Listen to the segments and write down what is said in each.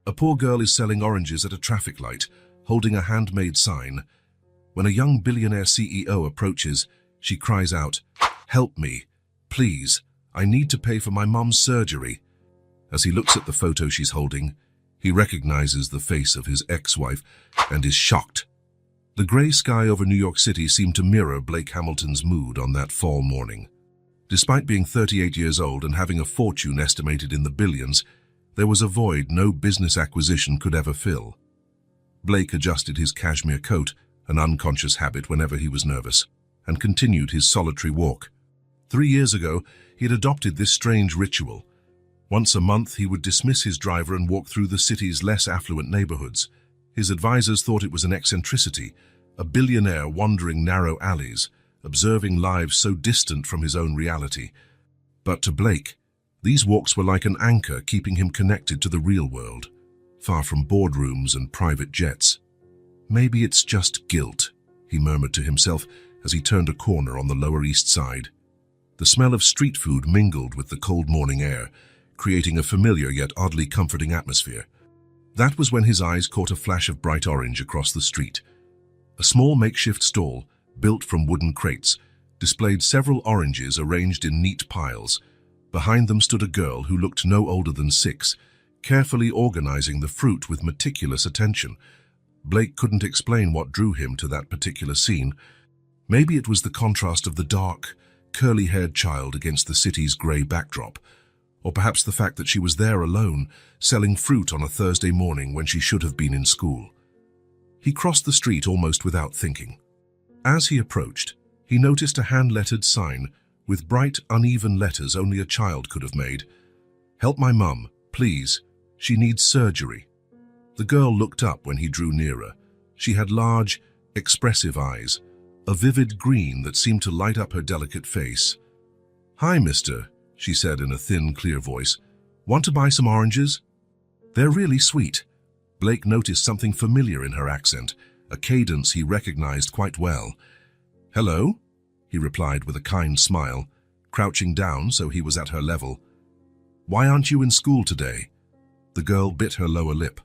A poor girl is selling oranges at a traffic light, holding a handmade sign. When a young billionaire CEO approaches, she cries out, "Help me, please, I need to pay for my mum's surgery." As he looks at the photo she's holding, he recognizes the face of his ex-wife and is shocked. The grey sky over New York City seemed to mirror Blake Hamilton's mood on that fall morning. Despite being 38 years old and having a fortune estimated in the billions, there was a void no business acquisition could ever fill. Blake adjusted his cashmere coat, an unconscious habit whenever he was nervous, and continued his solitary walk. 3 years ago, he had adopted this strange ritual. Once a month, he would dismiss his driver and walk through the city's less affluent neighborhoods. His advisors thought it was an eccentricity, a billionaire wandering narrow alleys, observing lives so distant from his own reality. But to Blake, these walks were like an anchor keeping him connected to the real world, far from boardrooms and private jets. "Maybe it's just guilt," he murmured to himself as he turned a corner on the Lower East Side. The smell of street food mingled with the cold morning air, creating a familiar yet oddly comforting atmosphere. That was when his eyes caught a flash of bright orange across the street. A small makeshift stall, built from wooden crates, displayed several oranges arranged in neat piles. Behind them stood a girl who looked no older than 6, carefully organizing the fruit with meticulous attention. Blake couldn't explain what drew him to that particular scene. Maybe it was the contrast of the dark, curly-haired child against the city's grey backdrop, or perhaps the fact that she was there alone, selling fruit on a Thursday morning when she should have been in school. He crossed the street almost without thinking. As he approached, he noticed a hand-lettered sign with bright, uneven letters only a child could have made. "Help my mum, please. She needs surgery." The girl looked up when he drew nearer. She had large, expressive eyes, a vivid green that seemed to light up her delicate face. "Hi, mister," she said in a thin, clear voice. "Want to buy some oranges?" "They're really sweet." Blake noticed something familiar in her accent, a cadence he recognized quite well. "Hello?" he replied with a kind smile, crouching down so he was at her level. "Why aren't you in school today?" The girl bit her lower lip,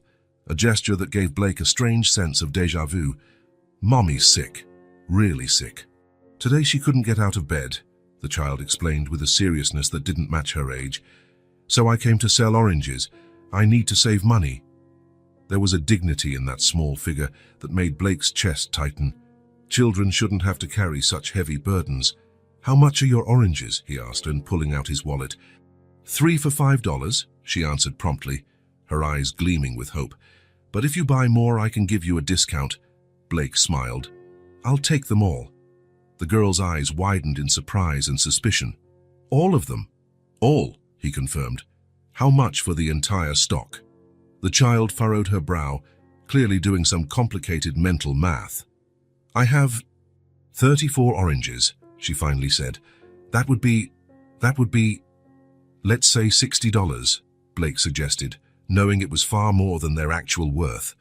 a gesture that gave Blake a strange sense of déjà vu. "Mommy's sick, really sick. Today she couldn't get out of bed," the child explained with a seriousness that didn't match her age. "So I came to sell oranges. I need to save money." There was a dignity in that small figure that made Blake's chest tighten. Children shouldn't have to carry such heavy burdens. "How much are your oranges?" he asked, and pulling out his wallet. "3 for $5, she answered promptly, her eyes gleaming with hope. "But if you buy more, I can give you a discount." Blake smiled. "I'll take them all." The girl's eyes widened in surprise and suspicion. "All of them?" "All," he confirmed. "How much for the entire stock?" The child furrowed her brow, clearly doing some complicated mental math. "I have 34 oranges, she finally said. That would be, let's say $60, Blake suggested, knowing it was far more than their actual worth.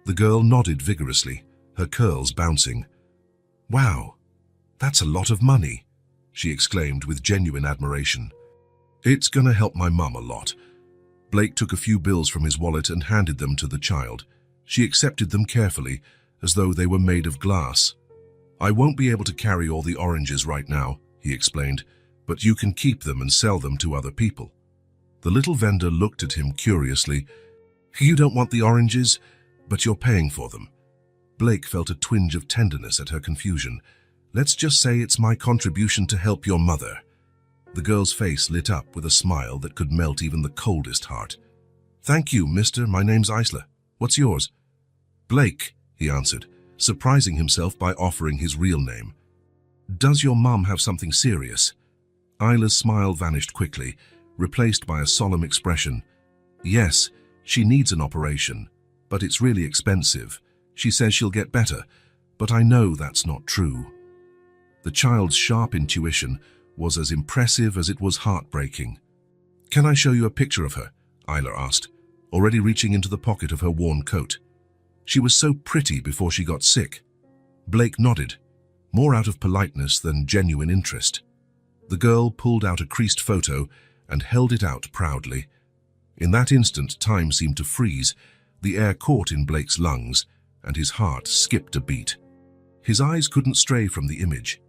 The girl nodded vigorously, her curls bouncing. "Wow, that's a lot of money," she exclaimed with genuine admiration. "It's gonna help my mum a lot." Blake took a few bills from his wallet and handed them to the child. She accepted them carefully, as though they were made of glass. "I won't be able to carry all the oranges right now," he explained, "but you can keep them and sell them to other people." The little vendor looked at him curiously. "You don't want the oranges, but you're paying for them." Blake felt a twinge of tenderness at her confusion. "Let's just say it's my contribution to help your mother." The girl's face lit up with a smile that could melt even the coldest heart. "Thank you, mister. My name's Isla. What's yours?" "Blake," he answered, surprising himself by offering his real name. "Does your mum have something serious?" Isla's smile vanished quickly, replaced by a solemn expression. "Yes, she needs an operation, but it's really expensive. She says she'll get better, but I know that's not true." The child's sharp intuition was as impressive as it was heartbreaking. "Can I show you a picture of her?" Isla asked, already reaching into the pocket of her worn coat. "She was so pretty before she got sick." Blake nodded, more out of politeness than genuine interest. The girl pulled out a creased photo and held it out proudly. In that instant, time seemed to freeze. The air caught in Blake's lungs, and his heart skipped a beat. His eyes couldn't stray from the image.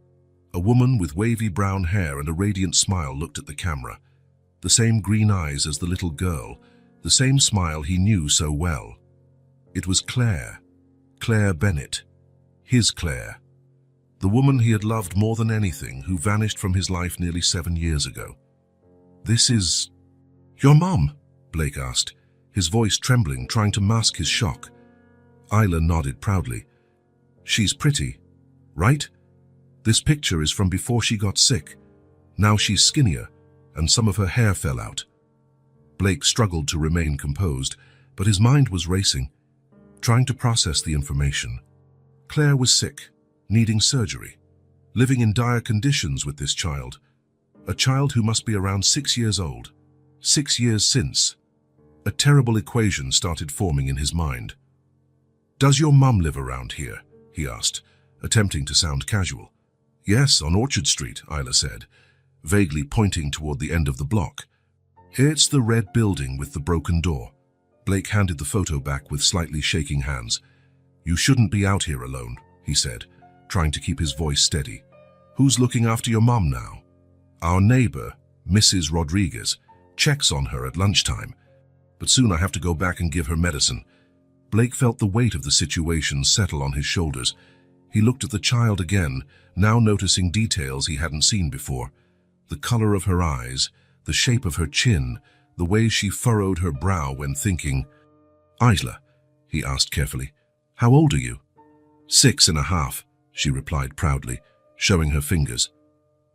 A woman with wavy brown hair and a radiant smile looked at the camera. The same green eyes as the little girl, the same smile he knew so well. It was Claire. Claire Bennett. His Claire. The woman he had loved more than anything, who vanished from his life nearly 7 years ago. "This is... your mum?" Blake asked, his voice trembling, trying to mask his shock. Isla nodded proudly. "She's pretty, right? This picture is from before she got sick. Now she's skinnier, and some of her hair fell out." Blake struggled to remain composed, but his mind was racing, trying to process the information. Claire was sick, needing surgery, living in dire conditions with this child. A child who must be around 6 years old. 6 years since. A terrible equation started forming in his mind. "Does your mum live around here?" he asked, attempting to sound casual. "Yes, on Orchard Street," Isla said, vaguely pointing toward the end of the block. "It's the red building with the broken door." Blake handed the photo back with slightly shaking hands. "You shouldn't be out here alone," he said, trying to keep his voice steady. "Who's looking after your mum now?" "Our neighbor, Mrs. Rodriguez, checks on her at lunchtime. But soon I have to go back and give her medicine." Blake felt the weight of the situation settle on his shoulders. He looked at the child again, now noticing details he hadn't seen before. The color of her eyes, the shape of her chin, the way she furrowed her brow when thinking. "Isla," he asked carefully, "how old are you?" 6.5, she replied proudly, showing her fingers.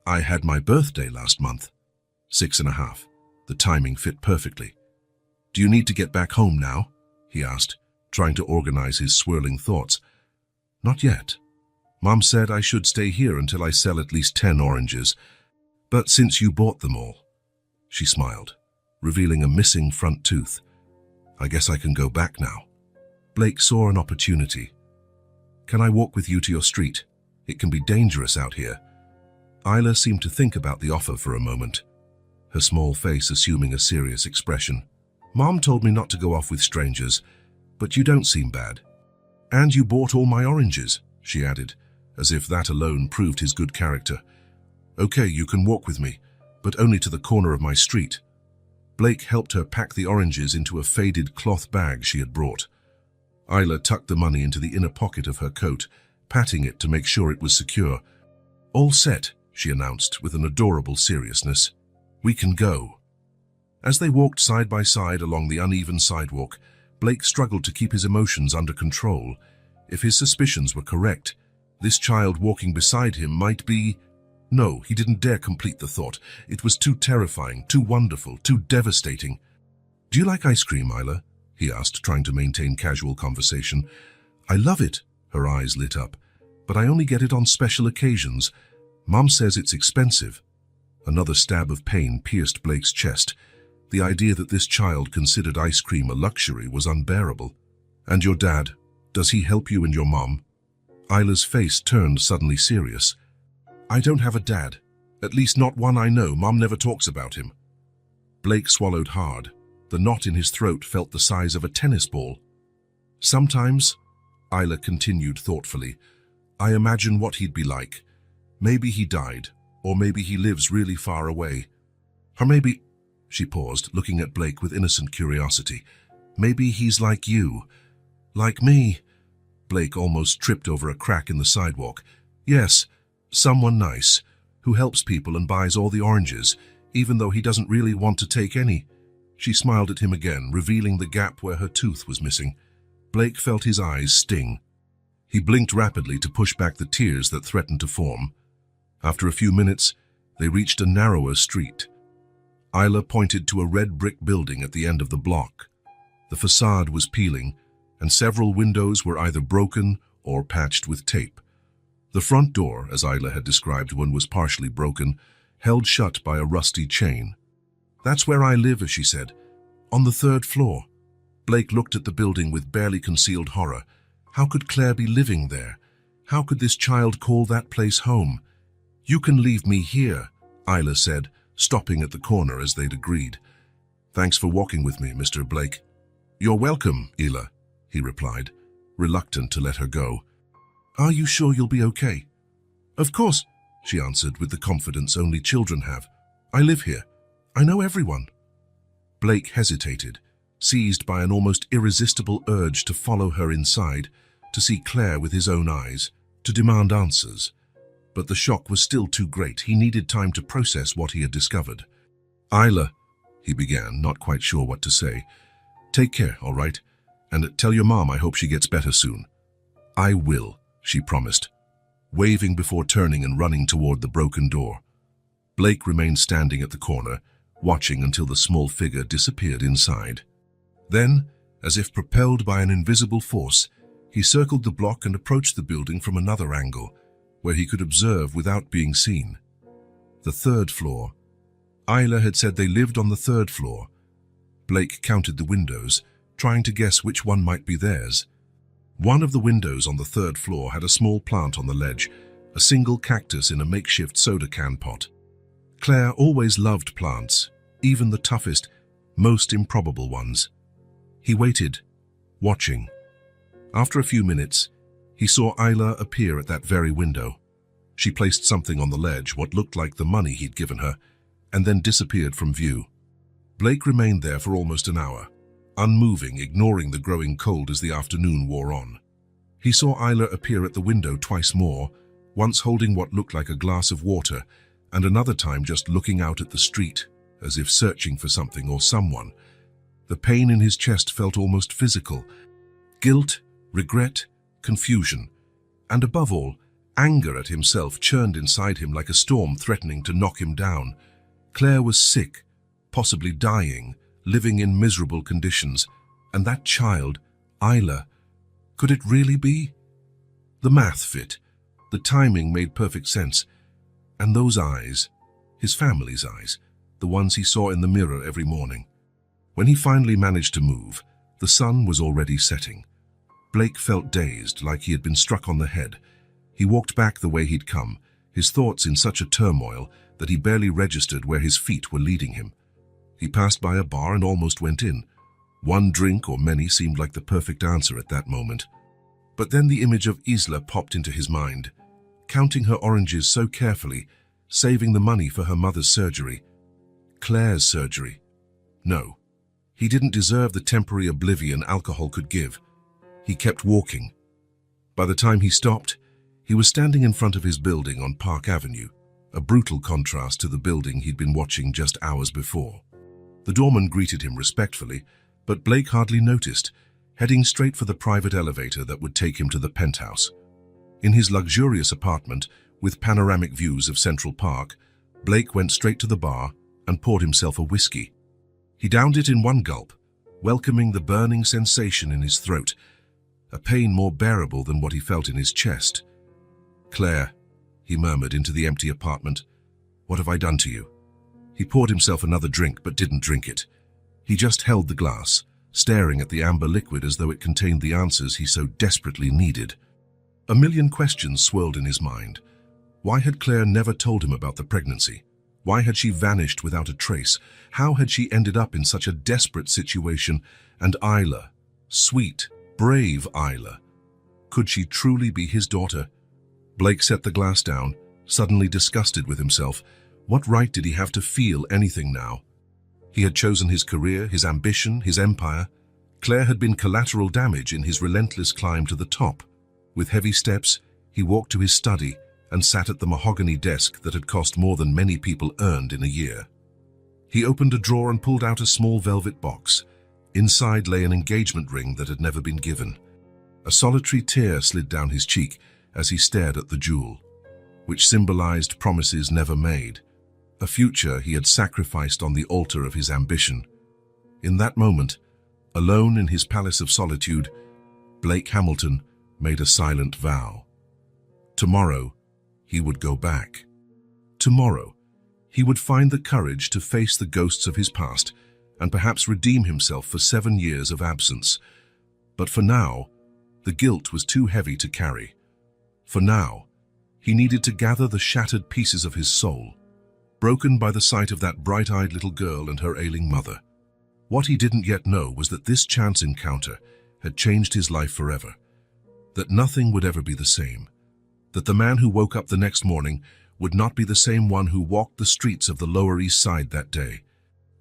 "I had my birthday last month." 6.5. The timing fit perfectly. "Do you need to get back home now?" he asked, trying to organize his swirling thoughts. "Not yet. Mom said I should stay here until I sell at least 10 oranges. But since you bought them all..." She smiled, revealing a missing front tooth. "I guess I can go back now." Blake saw an opportunity. "Can I walk with you to your street? It can be dangerous out here." Isla seemed to think about the offer for a moment, her small face assuming a serious expression. "Mom told me not to go off with strangers, but you don't seem bad. And you bought all my oranges," she added, as if that alone proved his good character. "Okay, you can walk with me, but only to the corner of my street." Blake helped her pack the oranges into a faded cloth bag she had brought. Isla tucked the money into the inner pocket of her coat, patting it to make sure it was secure. "All set," she announced with an adorable seriousness. "We can go." As they walked side by side along the uneven sidewalk, Blake struggled to keep his emotions under control. If his suspicions were correct, this child walking beside him might be... No, he didn't dare complete the thought. It was too terrifying, too wonderful, too devastating. "Do you like ice cream, Isla?" he asked, trying to maintain casual conversation. "I love it," her eyes lit up, "but I only get it on special occasions. Mom says it's expensive." Another stab of pain pierced Blake's chest. The idea that this child considered ice cream a luxury was unbearable. "And your dad, does he help you and your mom?" Isla's face turned suddenly serious. "I don't have a dad. At least not one I know. Mom never talks about him." Blake swallowed hard. The knot in his throat felt the size of a tennis ball. "Sometimes," Isla continued thoughtfully, "I imagine what he'd be like. Maybe he died, or maybe he lives really far away. Or maybe..." She paused, looking at Blake with innocent curiosity. "Maybe he's like you. Like me." Blake almost tripped over a crack in the sidewalk. "Yes, someone nice, who helps people and buys all the oranges, even though he doesn't really want to take any." She smiled at him again, revealing the gap where her tooth was missing. Blake felt his eyes sting. He blinked rapidly to push back the tears that threatened to form. After a few minutes, they reached a narrower street. Isla pointed to a red brick building at the end of the block. The facade was peeling, and several windows were either broken or patched with tape. The front door, as Isla had described one, was partially broken, held shut by a rusty chain. "That's where I live," she said, "on the 3rd floor." Blake looked at the building with barely concealed horror. How could Claire be living there? How could this child call that place home? "You can leave me here," Isla said, stopping at the corner as they'd agreed. Thanks for walking with me, Mr. Blake. You're welcome, Ela, he replied, reluctant to let her go. Are you sure you'll be okay? Of course, she answered with the confidence only children have. I live here. I know everyone. Blake hesitated, seized by an almost irresistible urge to follow her inside, to see Claire with his own eyes, to demand answers. But the shock was still too great. He needed time to process what he had discovered. Ela, he began, not quite sure what to say. Take care, all right? And tell your mom I hope she gets better soon. I will, she promised, waving before turning and running toward the broken door. Blake remained standing at the corner, watching until the small figure disappeared inside. Then, as if propelled by an invisible force, he circled the block and approached the building from another angle, where he could observe without being seen. The third floor. Ela had said they lived on the third floor. Blake counted the windows, trying to guess which one might be theirs. One of the windows on the third floor had a small plant on the ledge, a single cactus in a makeshift soda can pot. Claire always loved plants, even the toughest, most improbable ones. He waited, watching. After a few minutes, he saw Ela appear at that very window. She placed something on the ledge, what looked like the money he'd given her, and then disappeared from view. Blake remained there for almost an hour, unmoving, ignoring the growing cold as the afternoon wore on. He saw Ela appear at the window twice more, once holding what looked like a glass of water, and another time just looking out at the street, as if searching for something or someone. The pain in his chest felt almost physical. Guilt, regret, confusion, and above all, anger at himself churned inside him like a storm threatening to knock him down. Claire was sick, possibly dying, living in miserable conditions, and that child, Ela, could it really be? The math fit, the timing made perfect sense, and those eyes, his family's eyes, the ones he saw in the mirror every morning. When he finally managed to move, the sun was already setting. Blake felt dazed, like he had been struck on the head. He walked back the way he'd come, his thoughts in such a turmoil that he barely registered where his feet were leading him. He passed by a bar and almost went in. One drink or many seemed like the perfect answer at that moment. But then the image of Isla popped into his mind, counting her oranges so carefully, saving the money for her mother's surgery. Claire's surgery. No, he didn't deserve the temporary oblivion alcohol could give. He kept walking. By the time he stopped, he was standing in front of his building on Park Avenue, a brutal contrast to the building he'd been watching just hours before. The doorman greeted him respectfully, but Blake hardly noticed, heading straight for the private elevator that would take him to the penthouse. In his luxurious apartment, with panoramic views of Central Park, Blake went straight to the bar and poured himself a whiskey. He downed it in one gulp, welcoming the burning sensation in his throat, a pain more bearable than what he felt in his chest. Claire, he murmured into the empty apartment, what have I done to you? He poured himself another drink but didn't drink it. He just held the glass, staring at the amber liquid as though it contained the answers he so desperately needed. A million questions swirled in his mind. Why had Claire never told him about the pregnancy? Why had she vanished without a trace? How had she ended up in such a desperate situation? And Ela, sweet, brave Ela, could she truly be his daughter? Blake set the glass down, suddenly disgusted with himself. What right did he have to feel anything now? He had chosen his career, his ambition, his empire. Claire had been collateral damage in his relentless climb to the top. With heavy steps, he walked to his study and sat at the mahogany desk that had cost more than many people earned in a year. He opened a drawer and pulled out a small velvet box. Inside lay an engagement ring that had never been given. A solitary tear slid down his cheek as he stared at the jewel, which symbolized promises never made, a future he had sacrificed on the altar of his ambition. In that moment, alone in his palace of solitude, Blake Hamilton made a silent vow. Tomorrow, he would go back. Tomorrow, he would find the courage to face the ghosts of his past and perhaps redeem himself for 7 years of absence. But for now, the guilt was too heavy to carry. For now, he needed to gather the shattered pieces of his soul, broken by the sight of that bright-eyed little girl and her ailing mother. What he didn't yet know was that this chance encounter had changed his life forever, that nothing would ever be the same, that the man who woke up the next morning would not be the same one who walked the streets of the Lower East Side that day.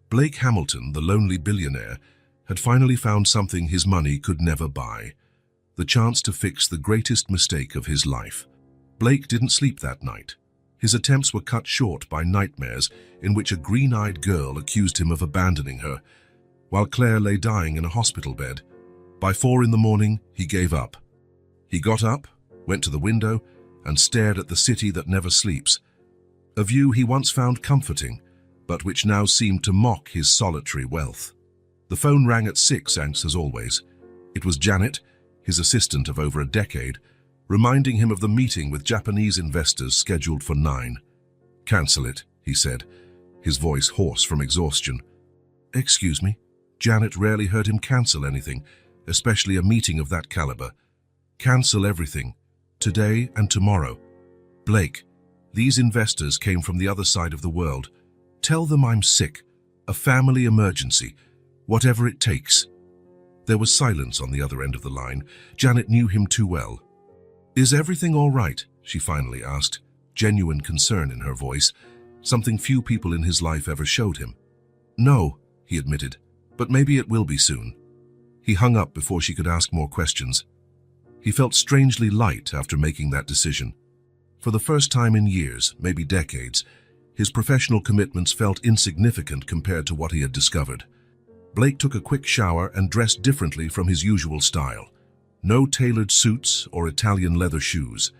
Blake Hamilton, the lonely billionaire, had finally found something his money could never buy, the chance to fix the greatest mistake of his life. Blake didn't sleep that night. His attempts were cut short by nightmares in which a green-eyed girl accused him of abandoning her, while Claire lay dying in a hospital bed. By 4 in the morning, he gave up. He got up, went to the window, and stared at the city that never sleeps, a view he once found comforting, but which now seemed to mock his solitary wealth. The phone rang at 6, as always. It was Janet, his assistant of over a decade, reminding him of the meeting with Japanese investors scheduled for 9. "Cancel it," he said, his voice hoarse from exhaustion. "Excuse me?" Janet rarely heard him cancel anything, especially a meeting of that caliber. "Cancel everything, today and tomorrow." "Blake, these investors came from the other side of the world. Tell them I'm sick, a family emergency, whatever it takes." There was silence on the other end of the line. Janet knew him too well. "Is everything all right?" she finally asked, genuine concern in her voice, something few people in his life ever showed him. "No," he admitted, "but maybe it will be soon." He hung up before she could ask more questions. He felt strangely light after making that decision. For the first time in years, maybe decades, his professional commitments felt insignificant compared to what he had discovered. Blake took a quick shower and dressed differently from his usual style. No tailored suits or Italian leather shoes.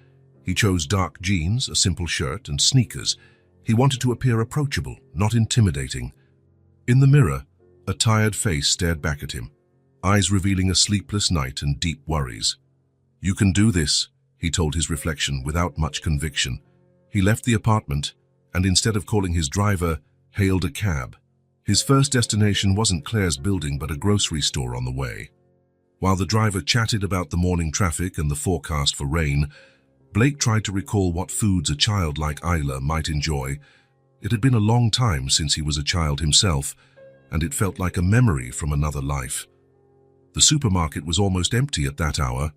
He chose dark jeans, a simple shirt, and sneakers. He wanted to appear approachable, not intimidating. In the mirror, a tired face stared back at him, eyes revealing a sleepless night and deep worries. "You can do this," he told his reflection without much conviction. He left the apartment and, instead of calling his driver, hailed a cab. His first destination wasn't Claire's building but a grocery store on the way. While the driver chatted about the morning traffic and the forecast for rain, Blake tried to recall what foods a child like Isla might enjoy. It had been a long time since he was a child himself, and it felt like a memory from another life. The supermarket was almost empty at that hour.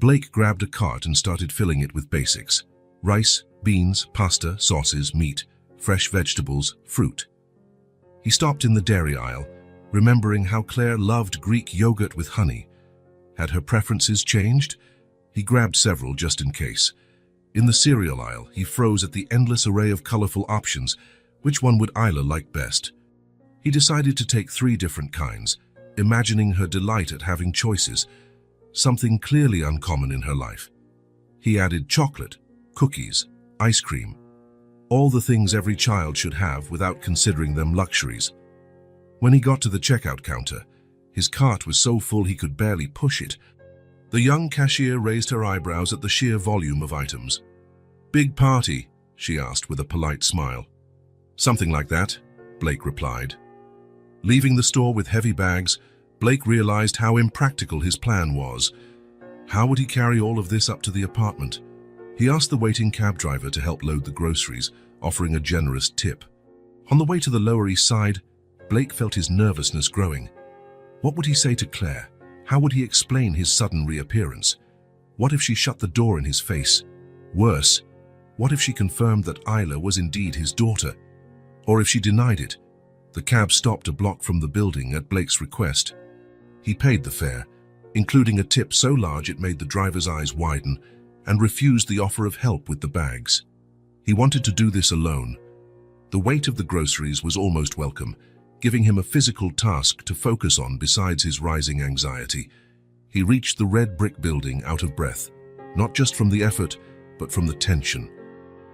Blake grabbed a cart and started filling it with basics: rice, beans, pasta, sauces, meat, fresh vegetables, fruit. He stopped in the dairy aisle, remembering how Claire loved Greek yogurt with honey. Had her preferences changed? He grabbed several just in case. In the cereal aisle, he froze at the endless array of colorful options. Which one would Isla like best? He decided to take 3 different kinds, imagining her delight at having choices, something clearly uncommon in her life. He added chocolate, cookies, ice cream, all the things every child should have without considering them luxuries. When he got to the checkout counter, his cart was so full he could barely push it. The young cashier raised her eyebrows at the sheer volume of items. "Big party?" she asked with a polite smile. "Something like that," Blake replied. Leaving the store with heavy bags, Blake realized how impractical his plan was. How would he carry all of this up to the apartment? He asked the waiting cab driver to help load the groceries, offering a generous tip. On the way to the Lower East Side, Blake felt his nervousness growing. What would he say to Claire? How would he explain his sudden reappearance? What if she shut the door in his face? Worse, what if she confirmed that Isla was indeed his daughter? Or if she denied it? The cab stopped a block from the building at Blake's request. He paid the fare, including a tip so large it made the driver's eyes widen, and refused the offer of help with the bags. He wanted to do this alone. The weight of the groceries was almost welcome, giving him a physical task to focus on besides his rising anxiety. He reached the red brick building out of breath, not just from the effort, but from the tension.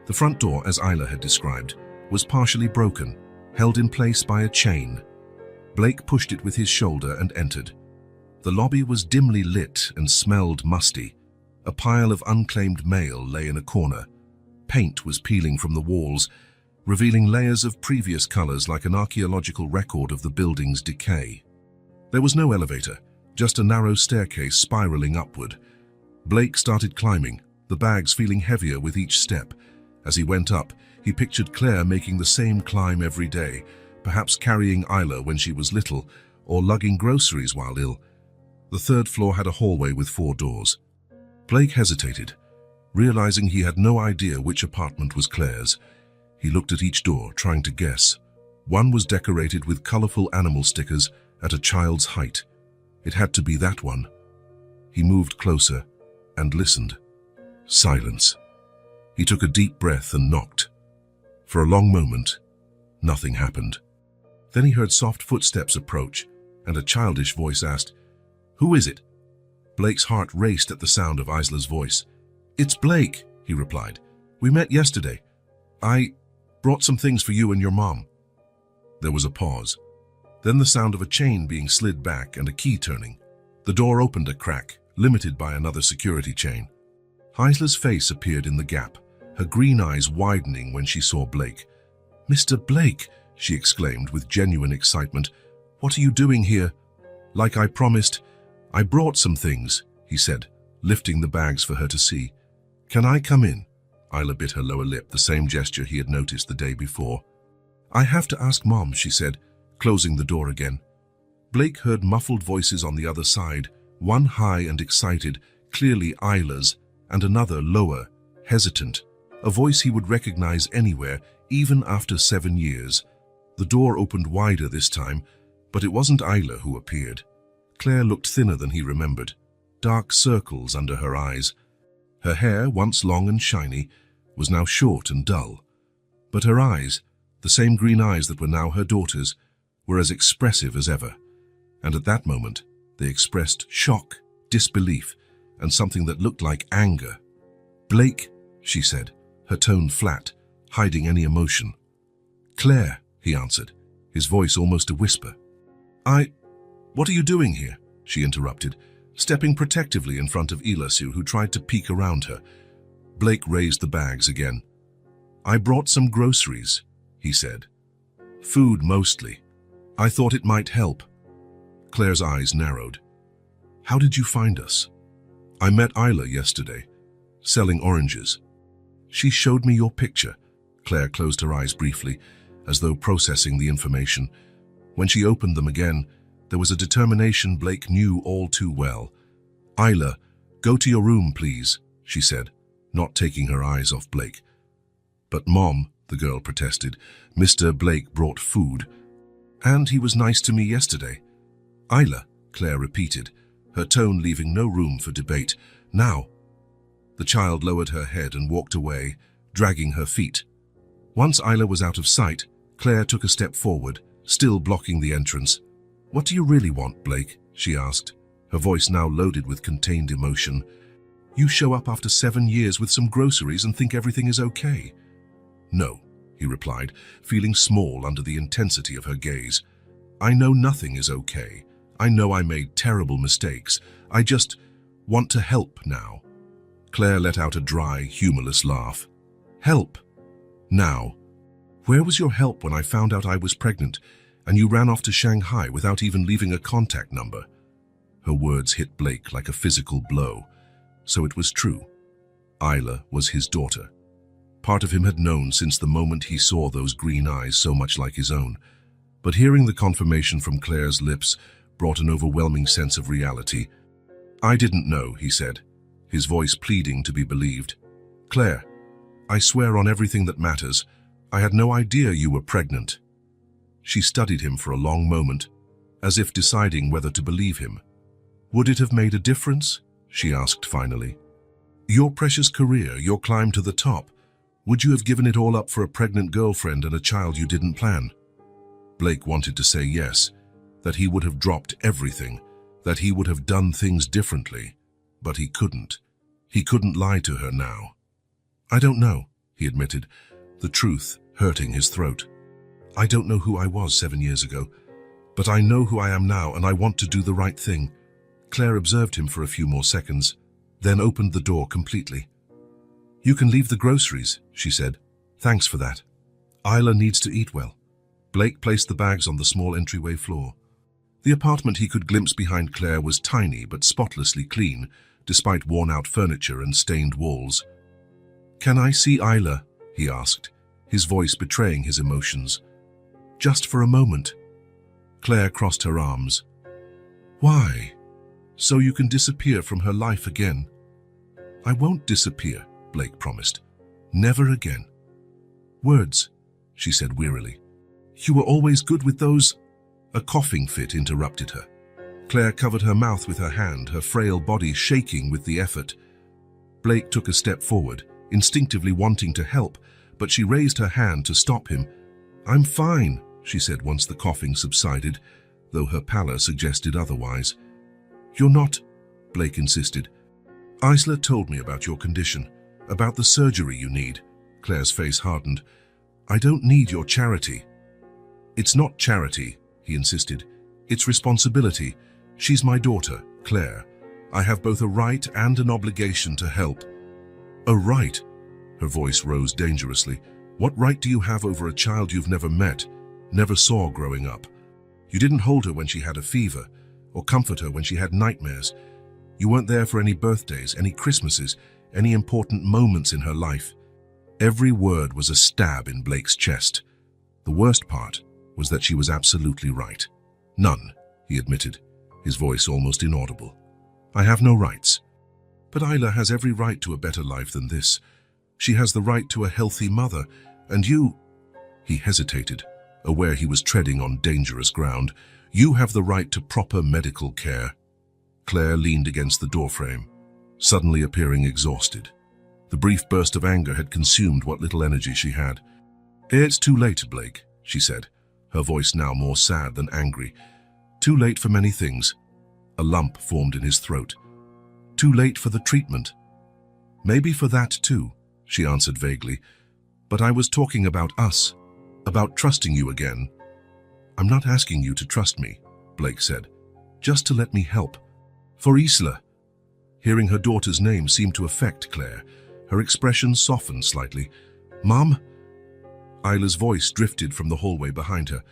The front door, as Isla had described, was partially broken, held in place by a chain. Blake pushed it with his shoulder and entered. The lobby was dimly lit and smelled musty. A pile of unclaimed mail lay in a corner. Paint was peeling from the walls, revealing layers of previous colors like an archaeological record of the building's decay. There was no elevator, just a narrow staircase spiraling upward. Blake started climbing, the bags feeling heavier with each step. As he went up, he pictured Claire making the same climb every day, perhaps carrying Isla when she was little, or lugging groceries while ill. The third floor had a hallway with 4 doors. Blake hesitated, realizing he had no idea which apartment was Claire's. He looked at each door, trying to guess. One was decorated with colorful animal stickers at a child's height. It had to be that one. He moved closer and listened. Silence. He took a deep breath and knocked. For a long moment, nothing happened. Then he heard soft footsteps approach, and a childish voice asked, "Who is it?" Blake's heart raced at the sound of Isla's voice. "It's Blake," he replied. "We met yesterday. I brought some things for you and your mom." There was a pause. Then the sound of a chain being slid back and a key turning. The door opened a crack, limited by another security chain. Isla's face appeared in the gap, her green eyes widening when she saw Blake. "Mr. Blake," she exclaimed with genuine excitement. "What are you doing here?" "Like I promised, I brought some things," he said, lifting the bags for her to see. "Can I come in?" Isla bit her lower lip, the same gesture he had noticed the day before. "I have to ask Mom," she said, closing the door again. Blake heard muffled voices on the other side, one high and excited, clearly Isla's, and another lower, hesitant, a voice he would recognize anywhere, even after 7 years. The door opened wider this time, but it wasn't Isla who appeared. Claire looked thinner than he remembered, dark circles under her eyes. Her hair, once long and shiny, was now short and dull. But her eyes, the same green eyes that were now her daughter's, were as expressive as ever. And at that moment, they expressed shock, disbelief, and something that looked like anger. "Blake," she said, her tone flat, hiding any emotion. "Claire," he answered, his voice almost a whisper. What are you doing here?" she interrupted, stepping protectively in front of Ilasu, who tried to peek around her. Blake raised the bags again. "I brought some groceries," he said. "Food mostly. I thought it might help." Claire's eyes narrowed. "How did you find us?" "I met Isla yesterday, selling oranges. She showed me your picture." Claire closed her eyes briefly, as though processing the information. When she opened them again, there was a determination Blake knew all too well. "Isla, go to your room, please," she said, not taking her eyes off Blake. "But Mom," the girl protested, "Mr. Blake brought food. And he was nice to me yesterday." "Isla," Claire repeated, her tone leaving no room for debate. "Now." The child lowered her head and walked away, dragging her feet. Once Isla was out of sight, Claire took a step forward, still blocking the entrance. "What do you really want, Blake?" she asked, her voice now loaded with contained emotion. "You show up after 7 years with some groceries and think everything is okay." "No," he replied, feeling small under the intensity of her gaze. "I know nothing is okay. I know I made terrible mistakes. I just want to help now." Claire let out a dry, humorless laugh. "Help? Now? Where was your help when I found out I was pregnant and you ran off to Shanghai without even leaving a contact number?" Her words hit Blake like a physical blow. So it was true. Isla was his daughter. Part of him had known since the moment he saw those green eyes so much like his own. But hearing the confirmation from Claire's lips brought an overwhelming sense of reality. "I didn't know," he said, his voice pleading to be believed. "Claire, I swear on everything that matters, I had no idea you were pregnant." She studied him for a long moment, as if deciding whether to believe him. "Would it have made a difference?" she asked finally. "Your precious career, your climb to the top, would you have given it all up for a pregnant girlfriend and a child you didn't plan?" Blake wanted to say yes, that he would have dropped everything, that he would have done things differently, but he couldn't. He couldn't lie to her now. "I don't know," he admitted, the truth hurting his throat. "I don't know who I was 7 years ago, but I know who I am now and I want to do the right thing." Claire observed him for a few more seconds, then opened the door completely. "You can leave the groceries," she said. "Thanks for that. Isla needs to eat well." Blake placed the bags on the small entryway floor. The apartment he could glimpse behind Claire was tiny but spotlessly clean, despite worn-out furniture and stained walls. "Can I see Isla?" he asked, his voice betraying his emotions. "Just for a moment." Claire crossed her arms. Why? So you can disappear from her life again? I won't disappear, Blake promised. Never again. Words, she said wearily. You were always good with those. A coughing fit interrupted her. Claire covered her mouth with her hand, her frail body shaking with the effort. Blake took a step forward, instinctively wanting to help, but she raised her hand to stop him. I'm fine, she said once the coughing subsided, though her pallor suggested otherwise. You're not, Blake insisted. Isla told me about your condition, about the surgery you need. Claire's face hardened. I don't need your charity. It's not charity, he insisted. It's responsibility. She's my daughter, Claire. I have both a right and an obligation to help. A right? Her voice rose dangerously. What right do you have over a child you've never met, never saw growing up? You didn't hold her when she had a fever, or comfort her when she had nightmares. You weren't there for any birthdays, any Christmases, any important moments in her life. Every word was a stab in Blake's chest. The worst part was that she was absolutely right. None, he admitted, his voice almost inaudible. I have no rights. But Isla has every right to a better life than this. She has the right to a healthy mother, and you... He hesitated, aware he was treading on dangerous ground. You have the right to proper medical care. Claire leaned against the doorframe, suddenly appearing exhausted. The brief burst of anger had consumed what little energy she had. It's too late, Blake, she said, her voice now more sad than angry. Too late for many things. A lump formed in his throat. Too late for the treatment. Maybe for that too, she answered vaguely. But I was talking about us, about trusting you again. I'm not asking you to trust me, Blake said, just to let me help. For Isla. Hearing her daughter's name seemed to affect Claire. Her expression softened slightly. Mom? Isla's voice drifted from the hallway behind her.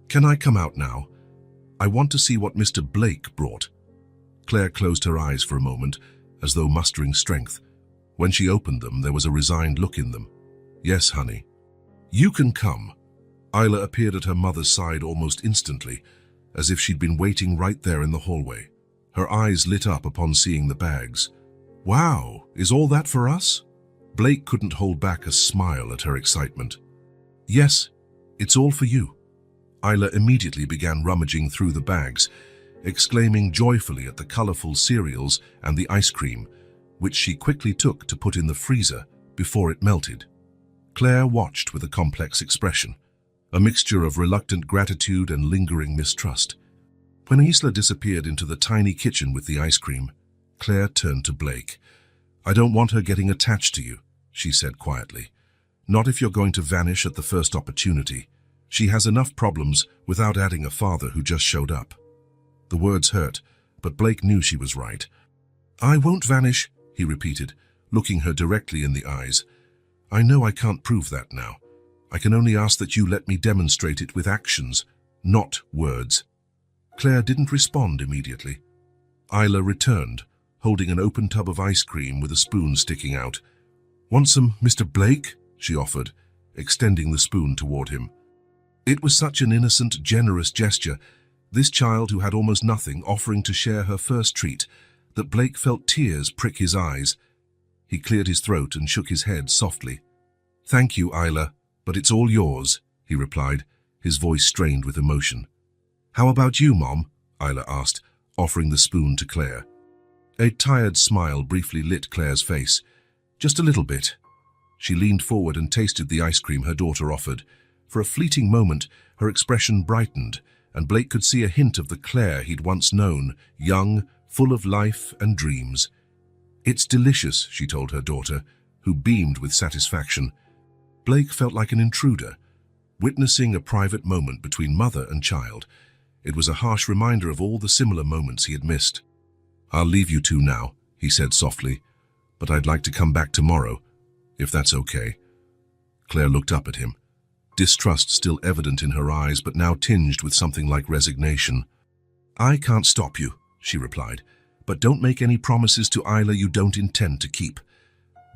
Can I come out now? I want to see what Mr. Blake brought. Claire closed her eyes for a moment, as though mustering strength. When she opened them, there was a resigned look in them. Yes, honey. You can come. Isla appeared at her mother's side almost instantly, as if she'd been waiting right there in the hallway. Her eyes lit up upon seeing the bags. Wow, is all that for us? Blake couldn't hold back a smile at her excitement. Yes, it's all for you. Isla immediately began rummaging through the bags, exclaiming joyfully at the colorful cereals and the ice cream, which she quickly took to put in the freezer before it melted. Claire watched with a complex expression, a mixture of reluctant gratitude and lingering mistrust. When Isla disappeared into the tiny kitchen with the ice cream, Claire turned to Blake. I don't want her getting attached to you, she said quietly. Not if you're going to vanish at the first opportunity. She has enough problems without adding a father who just showed up. The words hurt, but Blake knew she was right. I won't vanish, he repeated, looking her directly in the eyes. I know I can't prove that now. I can only ask that you let me demonstrate it with actions, not words. Claire didn't respond immediately. Isla returned, holding an open tub of ice cream with a spoon sticking out. Want some, Mr. Blake? She offered, extending the spoon toward him. It was such an innocent, generous gesture, this child who had almost nothing offering to share her first treat, that Blake felt tears prick his eyes. He cleared his throat and shook his head softly. Thank you, Isla, but it's all yours, he replied, his voice strained with emotion. How about you, Mom? Isla asked, offering the spoon to Claire. A tired smile briefly lit Claire's face. Just a little bit. She leaned forward and tasted the ice cream her daughter offered. For a fleeting moment, her expression brightened, and Blake could see a hint of the Claire he'd once known, young, full of life and dreams. It's delicious, she told her daughter, who beamed with satisfaction. Blake felt like an intruder, witnessing a private moment between mother and child. It was a harsh reminder of all the similar moments he had missed. I'll leave you two now, he said softly, but I'd like to come back tomorrow, if that's okay. Claire looked up at him, distrust still evident in her eyes, but now tinged with something like resignation. I can't stop you, she replied, but don't make any promises to Isla you don't intend to keep.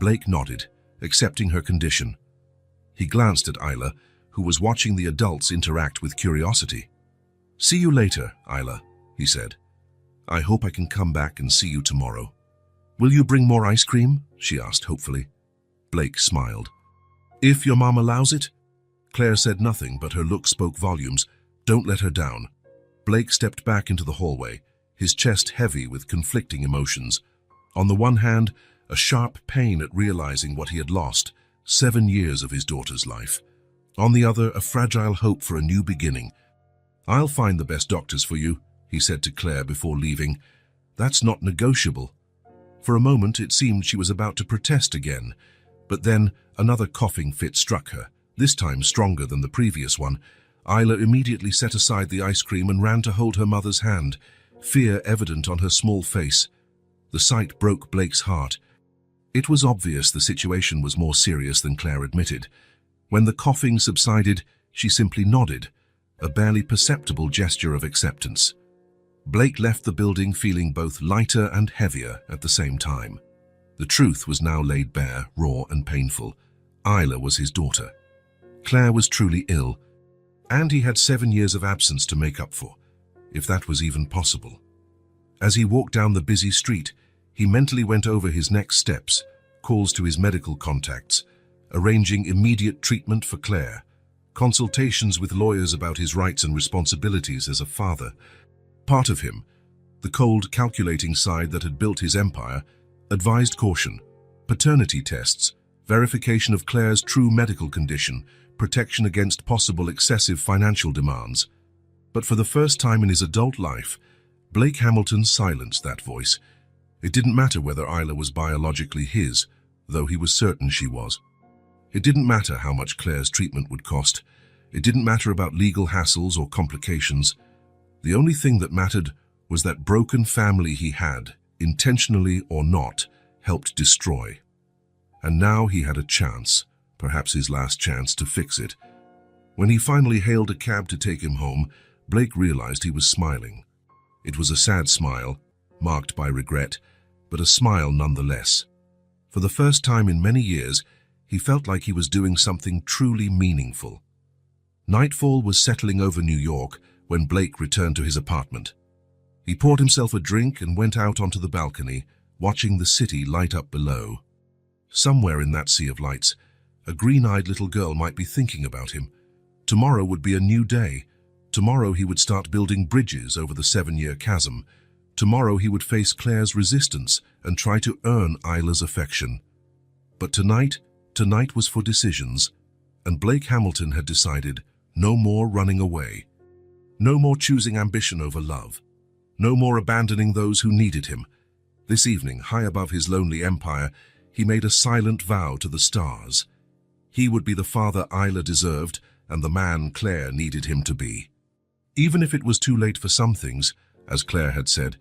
Blake nodded, accepting her condition. He glanced at Isla, who was watching the adults interact with curiosity. "See you later, Isla," he said. "I hope I can come back and see you tomorrow." "Will you bring more ice cream?" she asked hopefully. Blake smiled. "If your mom allows it." Claire said nothing, but her look spoke volumes. "Don't let her down." Blake stepped back into the hallway, his chest heavy with conflicting emotions. On the one hand, a sharp pain at realizing what he had lost, 7 years of his daughter's life. On the other, a fragile hope for a new beginning. "I'll find the best doctors for you," he said to Claire before leaving. "That's not negotiable." For a moment, it seemed she was about to protest again, but then another coughing fit struck her, this time stronger than the previous one. Isla immediately set aside the ice cream and ran to hold her mother's hand, fear evident on her small face. The sight broke Blake's heart. It was obvious the situation was more serious than Claire admitted. When the coughing subsided, she simply nodded, a barely perceptible gesture of acceptance. Blake left the building feeling both lighter and heavier at the same time. The truth was now laid bare, raw and painful. Isla was his daughter. Claire was truly ill, and he had 7 years of absence to make up for, if that was even possible. As he walked down the busy street, he mentally went over his next steps, calls to his medical contacts, arranging immediate treatment for Claire, consultations with lawyers about his rights and responsibilities as a father. Part of him, the cold, calculating side that had built his empire, advised caution, paternity tests, verification of Claire's true medical condition, protection against possible excessive financial demands. But for the first time in his adult life, Blake Hamilton silenced that voice. It didn't matter whether Isla was biologically his, though he was certain she was. It didn't matter how much Claire's treatment would cost. It didn't matter about legal hassles or complications. The only thing that mattered was that broken family he had, intentionally or not, helped destroy. And now he had a chance, perhaps his last chance, to fix it. When he finally hailed a cab to take him home, Blake realized he was smiling. It was a sad smile, marked by regret, but a smile nonetheless. For the first time in many years, he felt like he was doing something truly meaningful. Nightfall was settling over New York when Blake returned to his apartment. He poured himself a drink and went out onto the balcony, watching the city light up below. Somewhere in that sea of lights, a green-eyed little girl might be thinking about him. Tomorrow would be a new day. Tomorrow he would start building bridges over the 7-year chasm. Tomorrow he would face Claire's resistance and try to earn Isla's affection. But tonight was for decisions, and Blake Hamilton had decided no more running away. No more choosing ambition over love. No more abandoning those who needed him. This evening, high above his lonely empire, he made a silent vow to the stars. He would be the father Isla deserved and the man Claire needed him to be. Even if it was too late for some things, as Claire had said,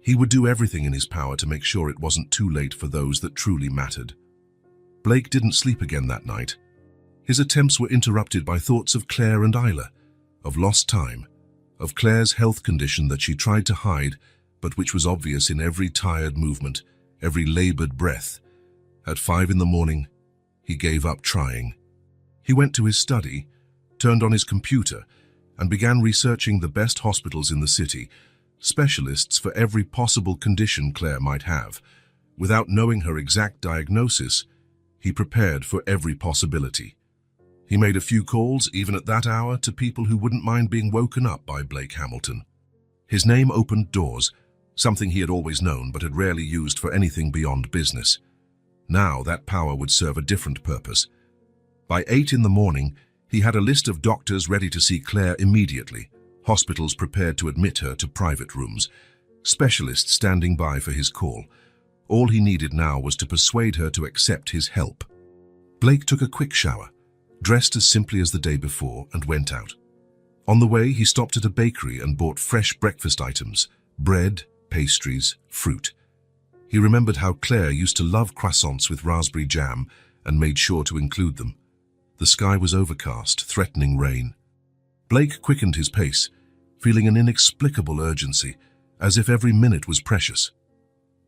he would do everything in his power to make sure it wasn't too late for those that truly mattered. Blake didn't sleep again that night. His attempts were interrupted by thoughts of Claire and Isla, of lost time, of Claire's health condition that she tried to hide, but which was obvious in every tired movement, every labored breath. At 5 in the morning, he gave up trying. He went to his study, turned on his computer, and began researching the best hospitals in the city, specialists for every possible condition Claire might have. Without knowing her exact diagnosis, he prepared for every possibility. He made a few calls, even at that hour, to people who wouldn't mind being woken up by Blake Hamilton. His name opened doors, something he had always known but had rarely used for anything beyond business. Now that power would serve a different purpose. By 8 in the morning, he had a list of doctors ready to see Claire immediately, hospitals prepared to admit her to private rooms, specialists standing by for his call. All he needed now was to persuade her to accept his help. Blake took a quick shower, dressed as simply as the day before, and went out. On the way, he stopped at a bakery and bought fresh breakfast items, bread, pastries, fruit. He remembered how Claire used to love croissants with raspberry jam and made sure to include them. The sky was overcast, threatening rain. Blake quickened his pace, feeling an inexplicable urgency, as if every minute was precious.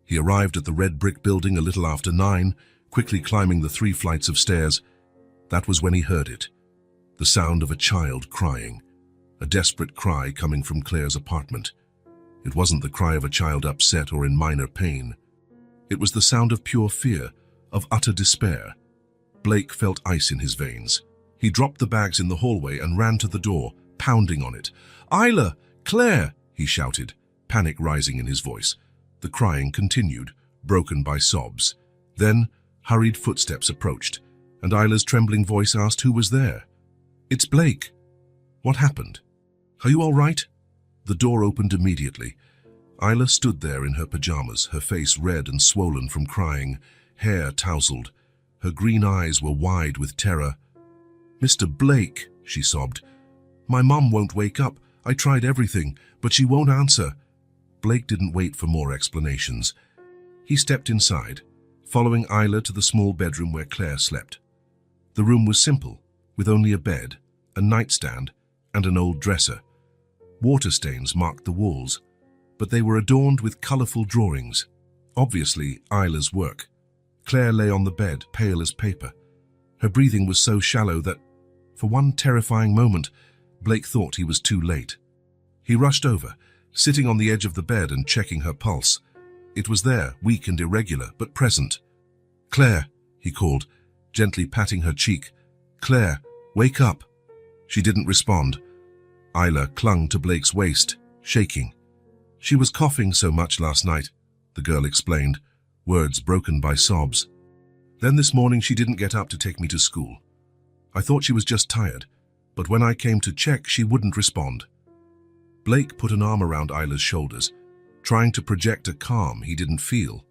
He arrived at the red brick building a little after 9, quickly climbing the 3 flights of stairs. That was when he heard it, the sound of a child crying, a desperate cry coming from Claire's apartment. It wasn't the cry of a child upset or in minor pain. It was the sound of pure fear, of utter despair. Blake felt ice in his veins. He dropped the bags in the hallway and ran to the door, pounding on it. "Isla! Claire!" he shouted, panic rising in his voice. The crying continued, broken by sobs. Then, hurried footsteps approached, and Isla's trembling voice asked who was there. "It's Blake." "What happened? Are you all right?" The door opened immediately. Isla stood there in her pajamas, her face red and swollen from crying, hair tousled. Her green eyes were wide with terror. "Mr. Blake," she sobbed. "My mum won't wake up. I tried everything, but she won't answer." Blake didn't wait for more explanations. He stepped inside, following Isla to the small bedroom where Claire slept. The room was simple, with only a bed, a nightstand, and an old dresser. Water stains marked the walls, but they were adorned with colorful drawings, obviously Isla's work. Claire lay on the bed, pale as paper. Her breathing was so shallow that, for one terrifying moment, Blake thought he was too late. He rushed over, sitting on the edge of the bed and checking her pulse. It was there, weak and irregular, but present. "Claire," he called, gently patting her cheek. "Claire, wake up." She didn't respond. Isla clung to Blake's waist, shaking. "She was coughing so much last night," the girl explained, words broken by sobs. "Then this morning she didn't get up to take me to school. I thought she was just tired, but when I came to check, she wouldn't respond." Blake put an arm around Isla's shoulders, trying to project a calm he didn't feel.